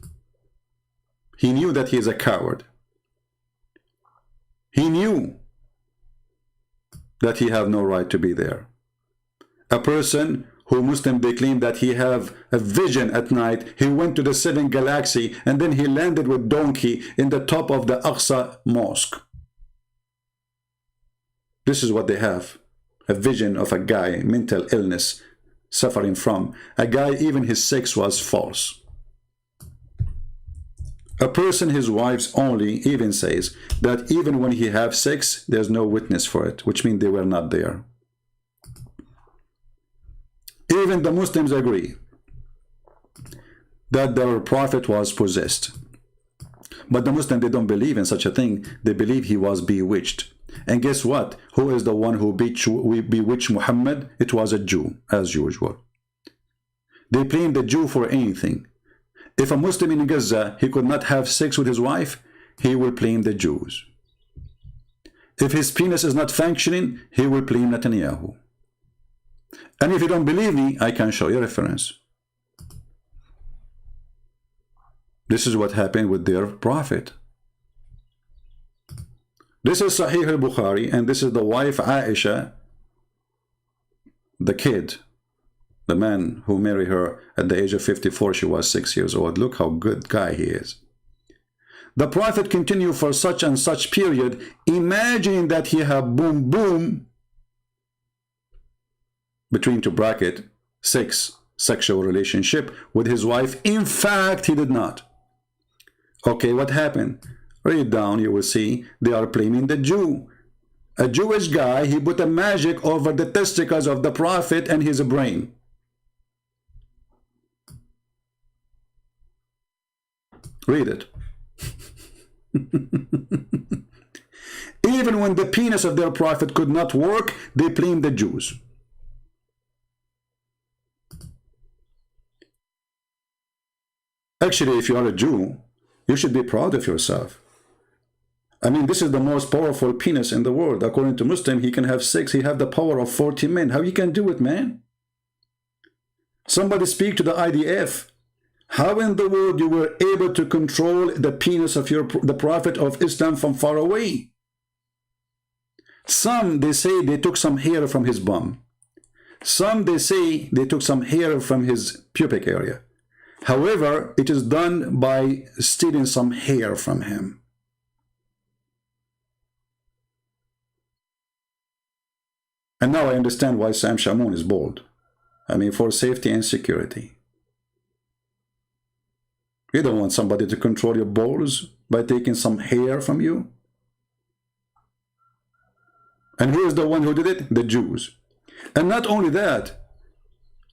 He knew that he is a coward. He knew that he have no right to be there. A person who Muslim, they claim that he have a vision at night. He went to the 7th galaxy and then he landed with donkey in the top of the Aqsa mosque. This is what they have. A vision of a guy, mental illness, suffering from. A guy, even his sex was false. A person, his wife's only, even says that even when he have sex, there's no witness for it, which means they were not there. Even the Muslims agree that their prophet was possessed. But the Muslims, they don't believe in such a thing. They believe he was bewitched. And guess what? Who is the one who bewitched Muhammad? It was a Jew, as usual. They blame the Jew for anything. If a Muslim in Gaza, he could not have sex with his wife, he will blame the Jews. If his penis is not functioning, he will blame Netanyahu. And if you don't believe me, I can show you a reference. This is what happened with their prophet. This is Sahih al-Bukhari, and this is the wife Aisha, the kid, the man who married her at the age of 54. She was 6 years old. Look how good guy he is. The prophet continued for such and such period, imagining that he had boom boom between two bracket 6 sexual relationship with his wife. In fact, he did not. Okay, what happened? Read down, you will see they are blaming the Jew. A Jewish guy, he put a magic over the testicles of the prophet and his brain. Read it. Even when the penis of their prophet could not work, they blamed the Jews. Actually, if you are a Jew, you should be proud of yourself. I mean, this is the most powerful penis in the world. According to Muslim, he can have sex. He have the power of 40 men. How you can do it, man? Somebody speak to the IDF. How in the world you were able to control the penis of the Prophet of Islam from far away? Some, they say they took some hair from his bum. Some, they say they took some hair from his pubic area. However, it is done by stealing some hair from him. And now I understand why Sam Shamoun is bald. I mean, for safety and security. You don't want somebody to control your balls by taking some hair from you. And who is the one who did it? The Jews. And not only that,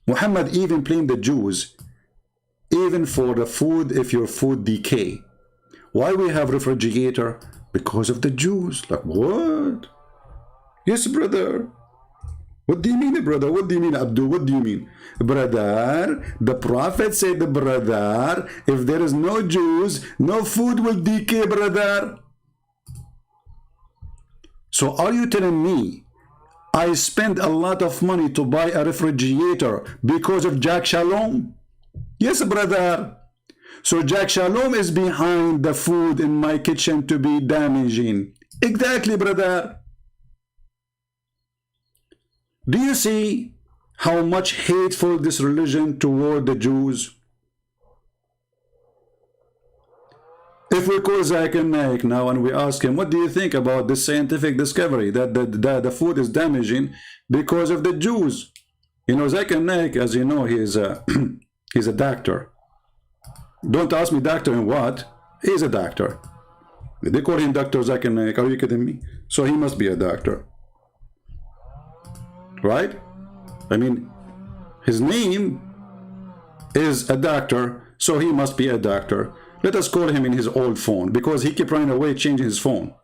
Muhammad even blamed the Jews even for the food if your food decay. Why we have refrigerator? Because of the Jews. Like what? Yes, brother. What do you mean, brother? What do you mean, Abdul? What do you mean? Brother, the Prophet said, brother, if there is no Jews, no food will decay, brother. So are you telling me I spent a lot of money to buy a refrigerator because of Jack Shalom? Yes, brother. So Jack Shalom is behind the food in my kitchen to be damaging. Exactly, brother. Do you see how much hateful this religion toward the Jews? If we call Zakir Naik now and we ask him, what do you think about this scientific discovery that the food is damaging because of the Jews? You know, Zakir Naik, as you know, he is a he's a doctor. Don't ask me doctor in what? He's a doctor. They call him Dr. Zakir Naik. Are you kidding me? So he must be a doctor. Right? I mean, his name is a doctor, so he must be a doctor. Let us call him in his old phone, because he kept running away changing his phone.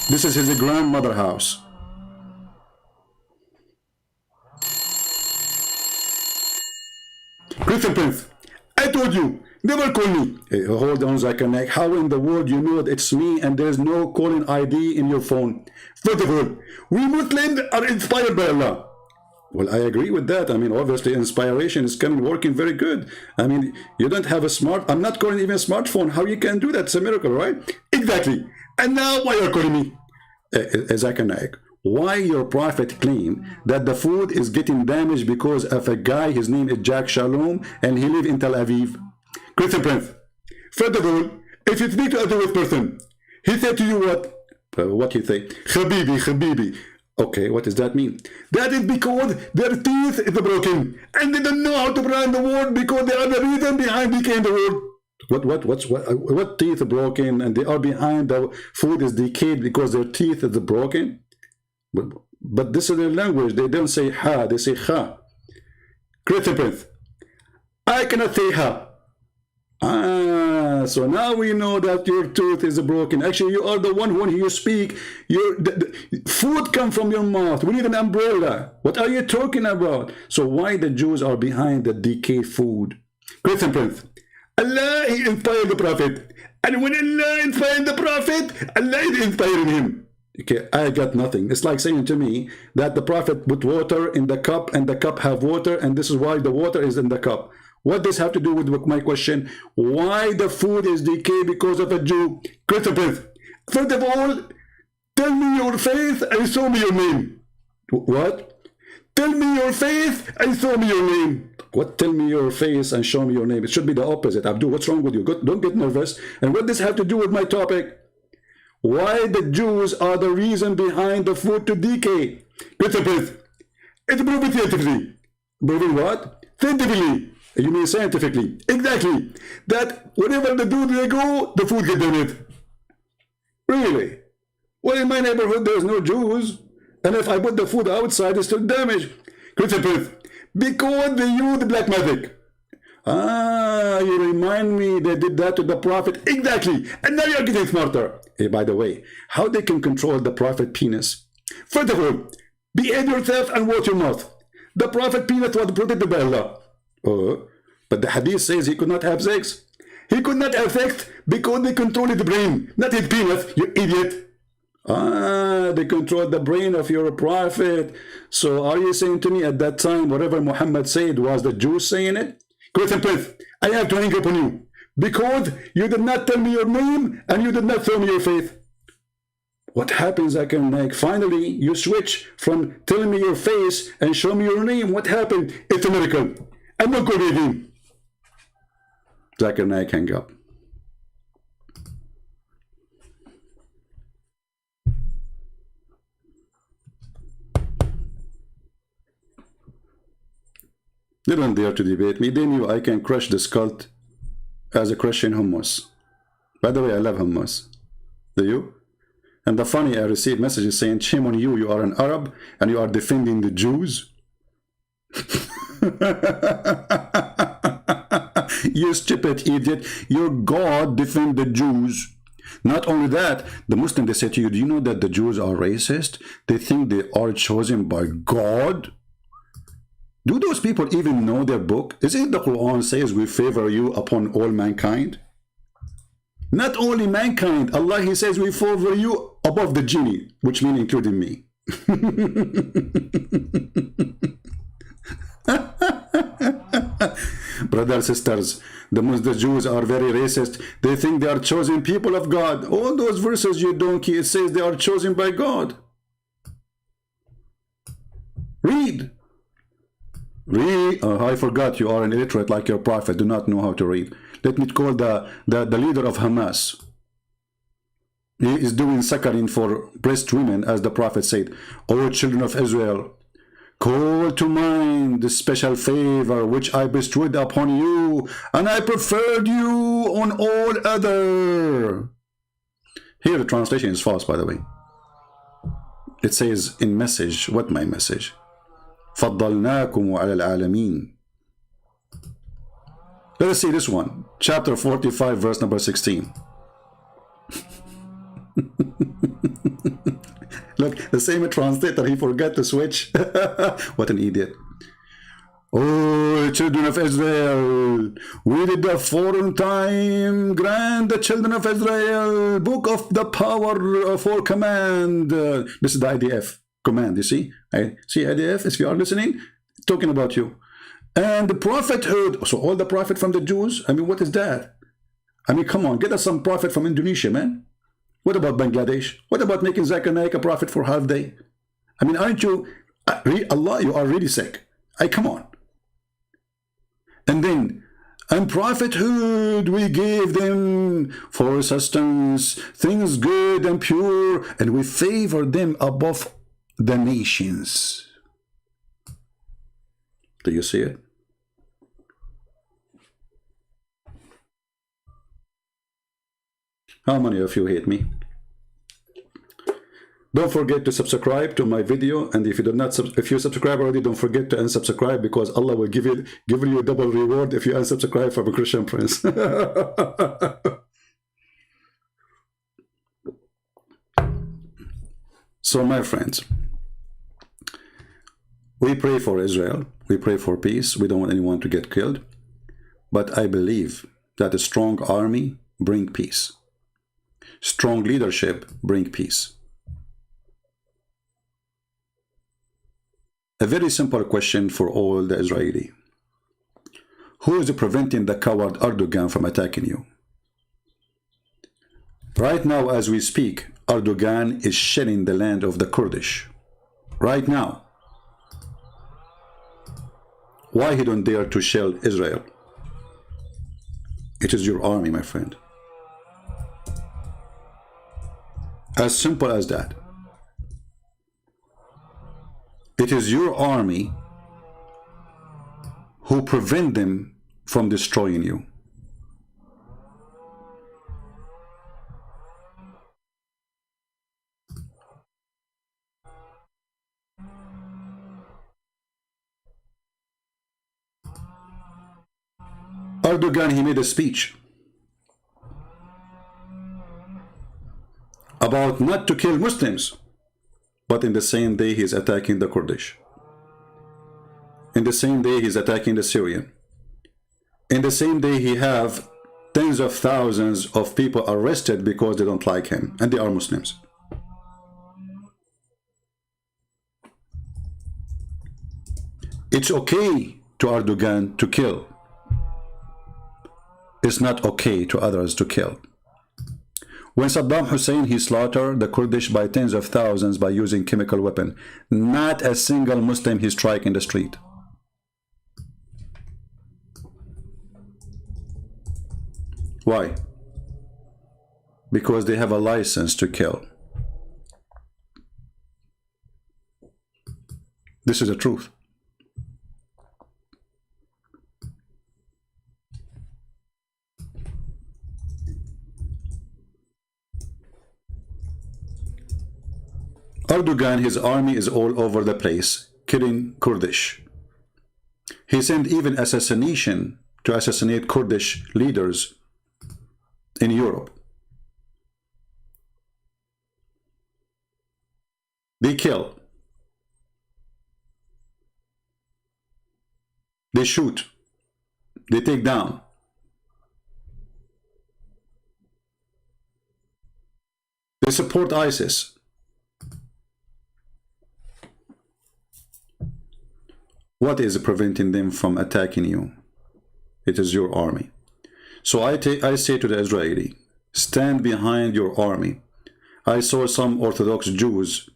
This is his grandmother's house. Christian Prince, I told you, never call me. Hey, hold on, Zakir Naik. How in the world you know that it's me and there's no calling ID in your phone? First of all, we Muslims are inspired by Allah. Well, I agree with that. I mean, obviously, inspiration is coming, working very good. I mean, you don't have a I'm not calling even a smartphone. How you can do that? It's a miracle, right? Exactly. And now, why you're calling me? Zakir Naik, why your prophet claim that the food is getting damaged because of a guy, his name is Jack Shalom, and he live in Tel Aviv? Christian Prince, first of all, if you speak to a Jewish person, he said to you what? What he say? Habibi, Habibi. Okay, what does that mean? That is because their teeth is broken and they don't know how to brand the word because they are the reason behind decaying the word. What teeth are broken and they are behind the food is decayed because their teeth is broken? But this is their language. They don't say ha, they say ha. Christian Prince, I cannot say ha. So now we know that your tooth is broken. Actually, you are the one when you speak, the food come from your mouth. We need an umbrella. What are you talking about? So why the Jews are behind the decayed food? Christian Prince. Allah, he inspired the Prophet. And when Allah inspired the Prophet, Allah is inspiring him. Okay, I got nothing. It's like saying to me that the Prophet put water in the cup and the cup have water, and this is why the water is in the cup. What does have to do with my question? Why the food is decayed because of a Jew? Christian Prince. First of all, tell me your faith and show me your name. What? Tell me your faith and show me your name. What? Tell me your face and show me your name. It should be the opposite. Abdul, what's wrong with you? Don't get nervous. And what does have to do with my topic? Why the Jews are the reason behind the food to decay? Christian Prince. It's proven scientifically. Proven what? Scientifically. You mean scientifically? Exactly. That wherever the Jews they go, the food get damaged. Really? Well, in my neighborhood, there's no Jews. And if I put the food outside, it's still damaged. Christian Prince. Because they use the black magic. Ah, you remind me they did that to the Prophet. Exactly. And now you're getting smarter. Hey, by the way, how they can control the Prophet penis? First of all, behave yourself and watch your mouth. The Prophet penis was protected by Allah. Oh, but the hadith says he could not have sex. He could not have sex because they control his brain, not his penis, you idiot. Ah, they control the brain of your prophet. So are you saying to me at that time, whatever Muhammad said was the Jews saying it? Christian Prince, I have to hang up on you because you did not tell me your name and you did not show me your faith. What happens, Zakir Naik? Finally, you switch from telling me your face and show me your name. What happened? It's a miracle. I'm not going to redeem. Zakir Naik, hang up. They don't dare to debate me. They knew I can crush this cult as a Christian hummus. By the way, I love hummus. Do you? And the funny, I received messages saying, shame on you, you are an Arab and you are defending the Jews. You stupid idiot. Your God defend the Jews. Not only that, the Muslim, they say to you, do you know that the Jews are racist? They think they are chosen by God. Do those people even know their book? Is it the Quran says we favor you upon all mankind? Not only mankind, Allah, he says we favor you above the genie, which means including me. Brothers, sisters, the Jews are very racist. They think they are chosen people of God. All those verses, you donkey, it says they are chosen by God. Read. Read. I forgot you are an illiterate like your prophet. Do not know how to read. Let me call the leader of Hamas. He is doing saccharin for breast women, as the prophet said. O children of Israel, call to mind the special favor which I bestowed upon you, and I preferred you on all other. Here the translation is false, by the way. It says in message, what my message? فَضَّلْنَاكُمْ عَلَى الْعَالَمِينَ. Let us see this one. Chapter 45, verse number 16. Look, the same translator, he forgot to switch. What an idiot. Oh, children of Israel, we did the foreign time grant the children of Israel book of the power for command. This is the IDF command, you see? See IDF, if you are listening, talking about you. And the prophet heard, so all the prophet from the Jews, I mean, what is that? I mean, come on, get us some prophet from Indonesia, man. What about Bangladesh? What about making Zakir Naik a prophet for half day? I mean, aren't you, Allah, you are really sick. Come on. And then, and prophethood we gave them for sustenance, things good and pure, and we favored them above the nations. Do you see it? How many of you hate me? Don't forget to subscribe to my video, and if you do not, if you subscribe already, don't forget to unsubscribe, because Allah will give you a double reward if you unsubscribe from a Christian prince. So, my friends, we pray for Israel. We pray for peace. We don't want anyone to get killed. But I believe that a strong army brings peace. Strong leadership brings peace. A very simple question for all the Israeli. Who is preventing the coward Erdogan from attacking you? Right now, as we speak, Erdogan is shelling the land of the Kurdish. Right now. Why he don't dare to shell Israel? It is your army, my friend. As simple as that. It is your army who prevent them from destroying you. Erdogan, he made a speech about not to kill Muslims, but in the same day he's attacking the Kurdish. In the same day he's attacking the Syrian. In the same day he have tens of thousands of people arrested because they don't like him, and they are Muslims. It's okay to Erdogan to kill. It's not okay to others to kill. When Saddam Hussein, he slaughtered the Kurdish by tens of thousands by using chemical weapon, not a single Muslim he struck in the street. Why? Because they have a license to kill. This is the truth. Erdogan, his army is all over the place, killing Kurdish. He sent even assassination to assassinate Kurdish leaders in Europe. They kill. They shoot. They take down. They support ISIS. What is preventing them from attacking you? It is your army. So I say to the Israeli, stand behind your army. I saw some Orthodox Jews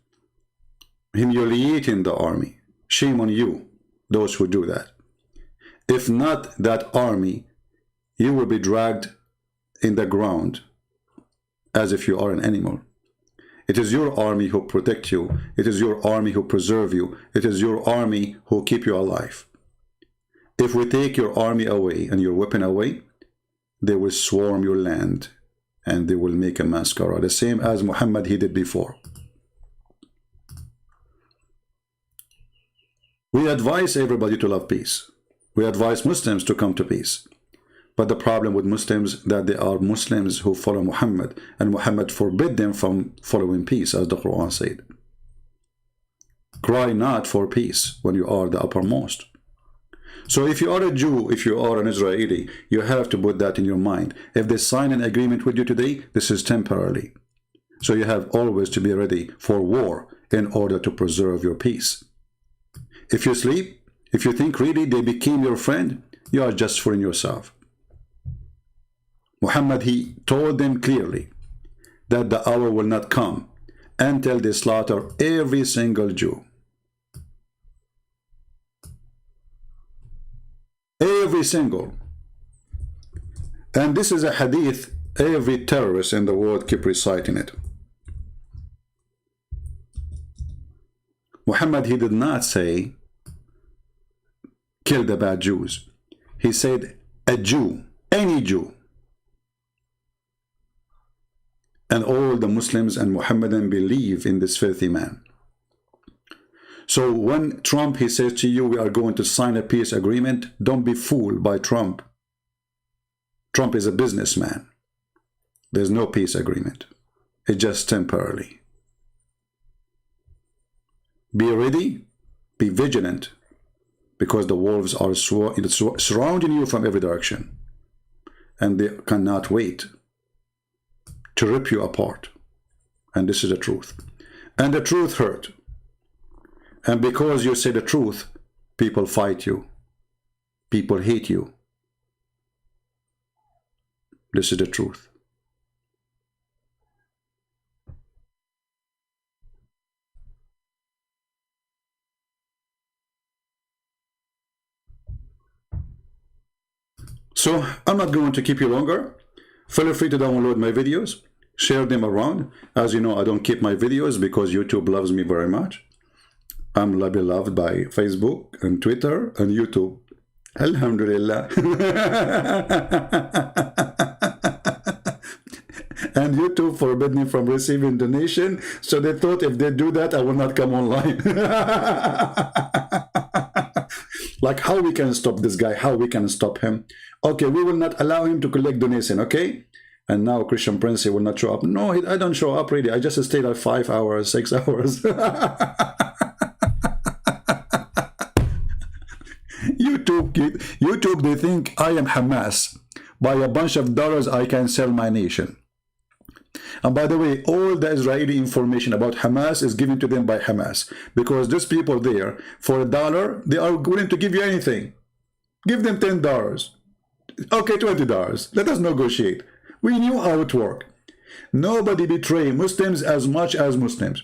humiliating the army. Shame on you, those who do that. If not that army, you will be dragged in the ground as if you are an animal. It is your army who protect you. It is your army who preserve you. It is your army who keep you alive. If we take your army away and your weapon away, they will swarm your land and they will make a massacre, the same as Muhammad he did before. We advise everybody to love peace. We advise Muslims to come to peace. But the problem with Muslims that they are Muslims who follow Muhammad, and Muhammad forbid them from following peace, as the Quran said. Cry not for peace when you are the uppermost. So if you are a Jew, if you are an Israeli, you have to put that in your mind. If they sign an agreement with you today, this is temporarily. So you have always to be ready for war in order to preserve your peace. If you sleep, if you think really they became your friend, you are just fooling yourself. Muhammad, he told them clearly that the hour will not come until they slaughter every single Jew. Every single. And this is a hadith every terrorist in the world keep reciting it. Muhammad, he did not say kill the bad Jews. He said a Jew, any Jew, And all the Muslims and Muhammadan believe in this filthy man. So when Trump, he says to you, we are going to sign a peace agreement, don't be fooled by Trump. Trump is a businessman. There's no peace agreement. It's just temporarily. Be ready, be vigilant, because the wolves are surrounding you from every direction. And they cannot wait to rip you apart. And this is the truth. And the truth hurt. And because you say the truth, people fight you. People hate you. This is the truth. So I'm not going to keep you longer. Feel free to download my videos, share them around. As you know, I don't keep my videos because YouTube loves me very much. I'm beloved by Facebook and Twitter and YouTube. Alhamdulillah. And YouTube forbid me from receiving donation, so they thought if they do that, I will not come online. Like, how we can stop this guy? How we can stop him? Okay, we will not allow him to collect donation, okay? And now Christian Prince will not show up. No, I don't show up really. I just stayed at 5 hours, 6 hours. YouTube, they think I am Hamas. By a bunch of dollars, I can sell my nation. And by the way, all the Israeli information about Hamas is given to them by Hamas. Because these people there, for $1, they are willing to give you anything. Give them $10. Okay, $20. Let us negotiate. We knew how it worked. Nobody betrays Muslims as much as Muslims.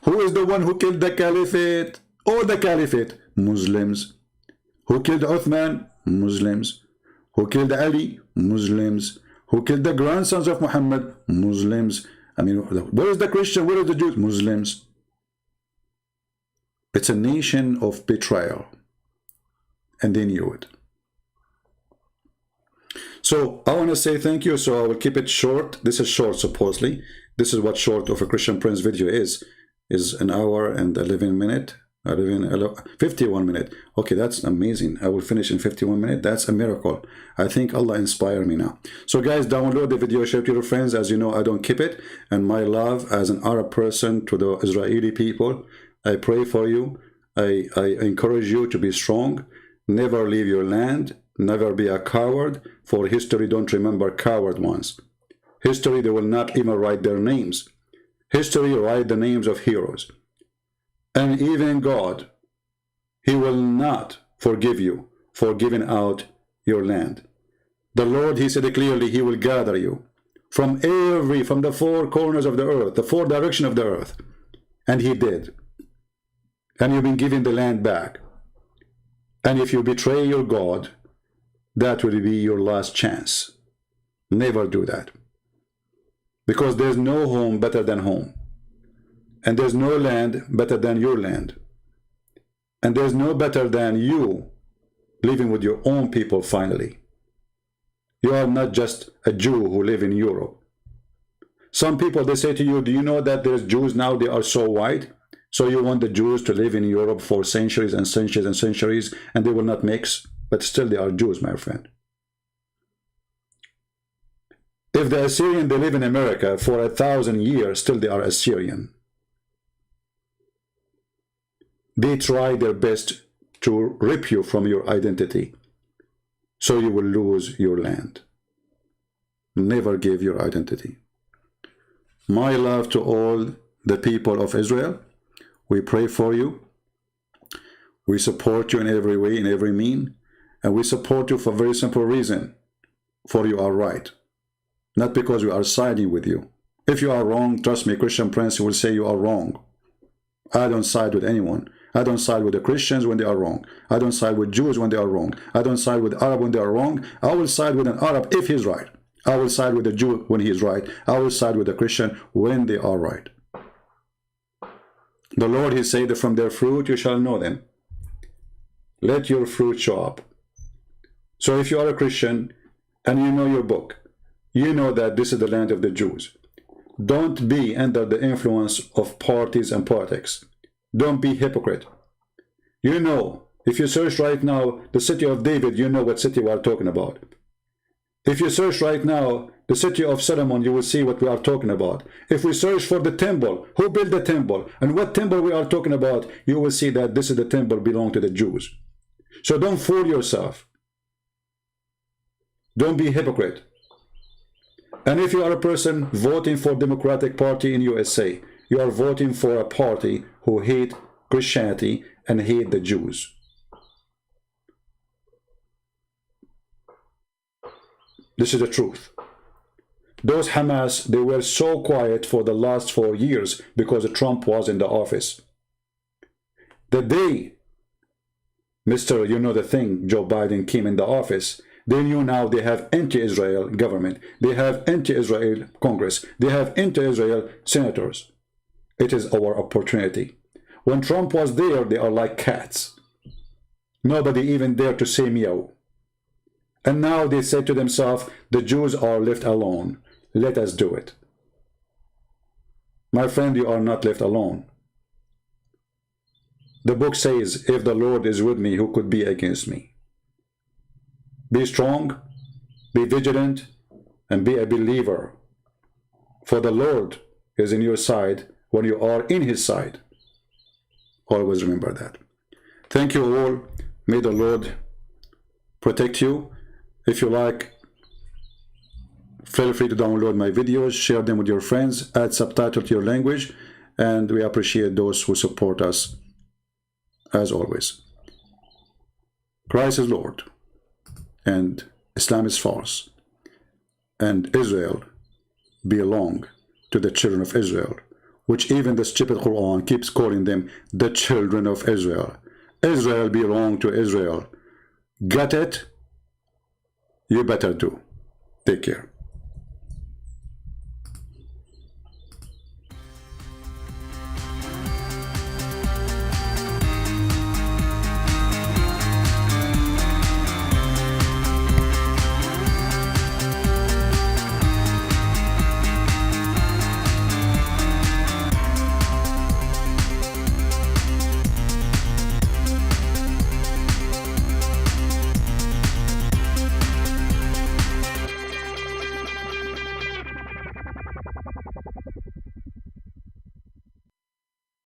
Who is the one who killed the caliphate? Or the caliphate? Muslims. Who killed Uthman? Muslims. Who killed Ali? Muslims. Who killed the grandsons of Muhammad? Muslims. I mean, where is the Christian? Where is the Jews? Muslims. It's a nation of betrayal. And they knew it. So I want to say thank you. So I will keep it short. This is short, supposedly. This is what short of a Christian Prince video is an hour and 11 minutes. 51 minutes. Okay, that's amazing. I will finish in 51 minutes. That's a miracle. I think Allah inspired me now. So guys, download the video, share it to your friends. As you know, I don't keep it. And my love as an Arab person to the Israeli people, I pray for you. I encourage you to be strong. Never leave your land. Never be a coward. For history, don't remember coward ones. History, they will not even write their names. History, write the names of heroes. And even God, he will not forgive you for giving out your land. The Lord, he said clearly, he will gather you from the four corners of the earth, the four directions of the earth. And he did. And you've been given the land back. And if you betray your God, that will be your last chance. Never do that. Because there's no home better than home. And there's no land better than your land. And there's no better than you living with your own people finally. You are not just a Jew who live in Europe. Some people, they say to you, do you know that there's Jews now, they are so white? So you want the Jews to live in Europe for centuries and centuries and centuries, and they will not mix? But still they are Jews, my friend. If the Assyrian, they live in America for 1,000 years, still they are Assyrian. They try their best to rip you from your identity, so you will lose your land. Never give your identity. My love to all the people of Israel. We pray for you. We support you in every way, in every mean. And we support you for a very simple reason. For you are right. Not because we are siding with you. If you are wrong, trust me, Christian Prince will say you are wrong. I don't side with anyone. I don't side with the Christians when they are wrong. I don't side with Jews when they are wrong. I don't side with Arab when they are wrong. I will side with an Arab if he's right. I will side with a Jew when he is right. I will side with a Christian when they are right. The Lord, he said, from their fruit you shall know them. Let your fruit show up. So if you are a Christian and you know your book, you know that this is the land of the Jews. Don't be under the influence of parties and politics. Don't be hypocrite. You know, if you search right now the city of David, you know what city we are talking about. If you search right now the city of Solomon, you will see what we are talking about. If we search for the temple, who built the temple and what temple we are talking about, you will see that this is the temple belong to the Jews. So don't fool yourself. Don't be hypocrite. And if you are a person voting for Democratic Party in USA, you are voting for a party who hate Christianity and hate the Jews. This is the truth. Those Hamas, they were so quiet for the last 4 years because Trump was in the office. The day Mr. You know the thing, Joe Biden came in the office, they knew now they have anti-Israel government. They have anti-Israel Congress. They have anti-Israel senators. It is our opportunity. When Trump was there, they are like cats. Nobody even dared to say meow. And now they say to themselves, the Jews are left alone. Let us do it. My friend, you are not left alone. The book says, if the Lord is with me, who could be against me? Be strong, be vigilant, and be a believer. For the Lord is in your side when you are in his side. Always remember that. Thank you all. May the Lord protect you. If you like, feel free to download my videos, share them with your friends, add subtitle to your language, and we appreciate those who support us as always. Christ is Lord, and Islam is false, and Israel belong to the children of Israel, which even the stupid Quran keeps calling them the children of Israel. Israel belong to Israel. Got it? You better do. Take care.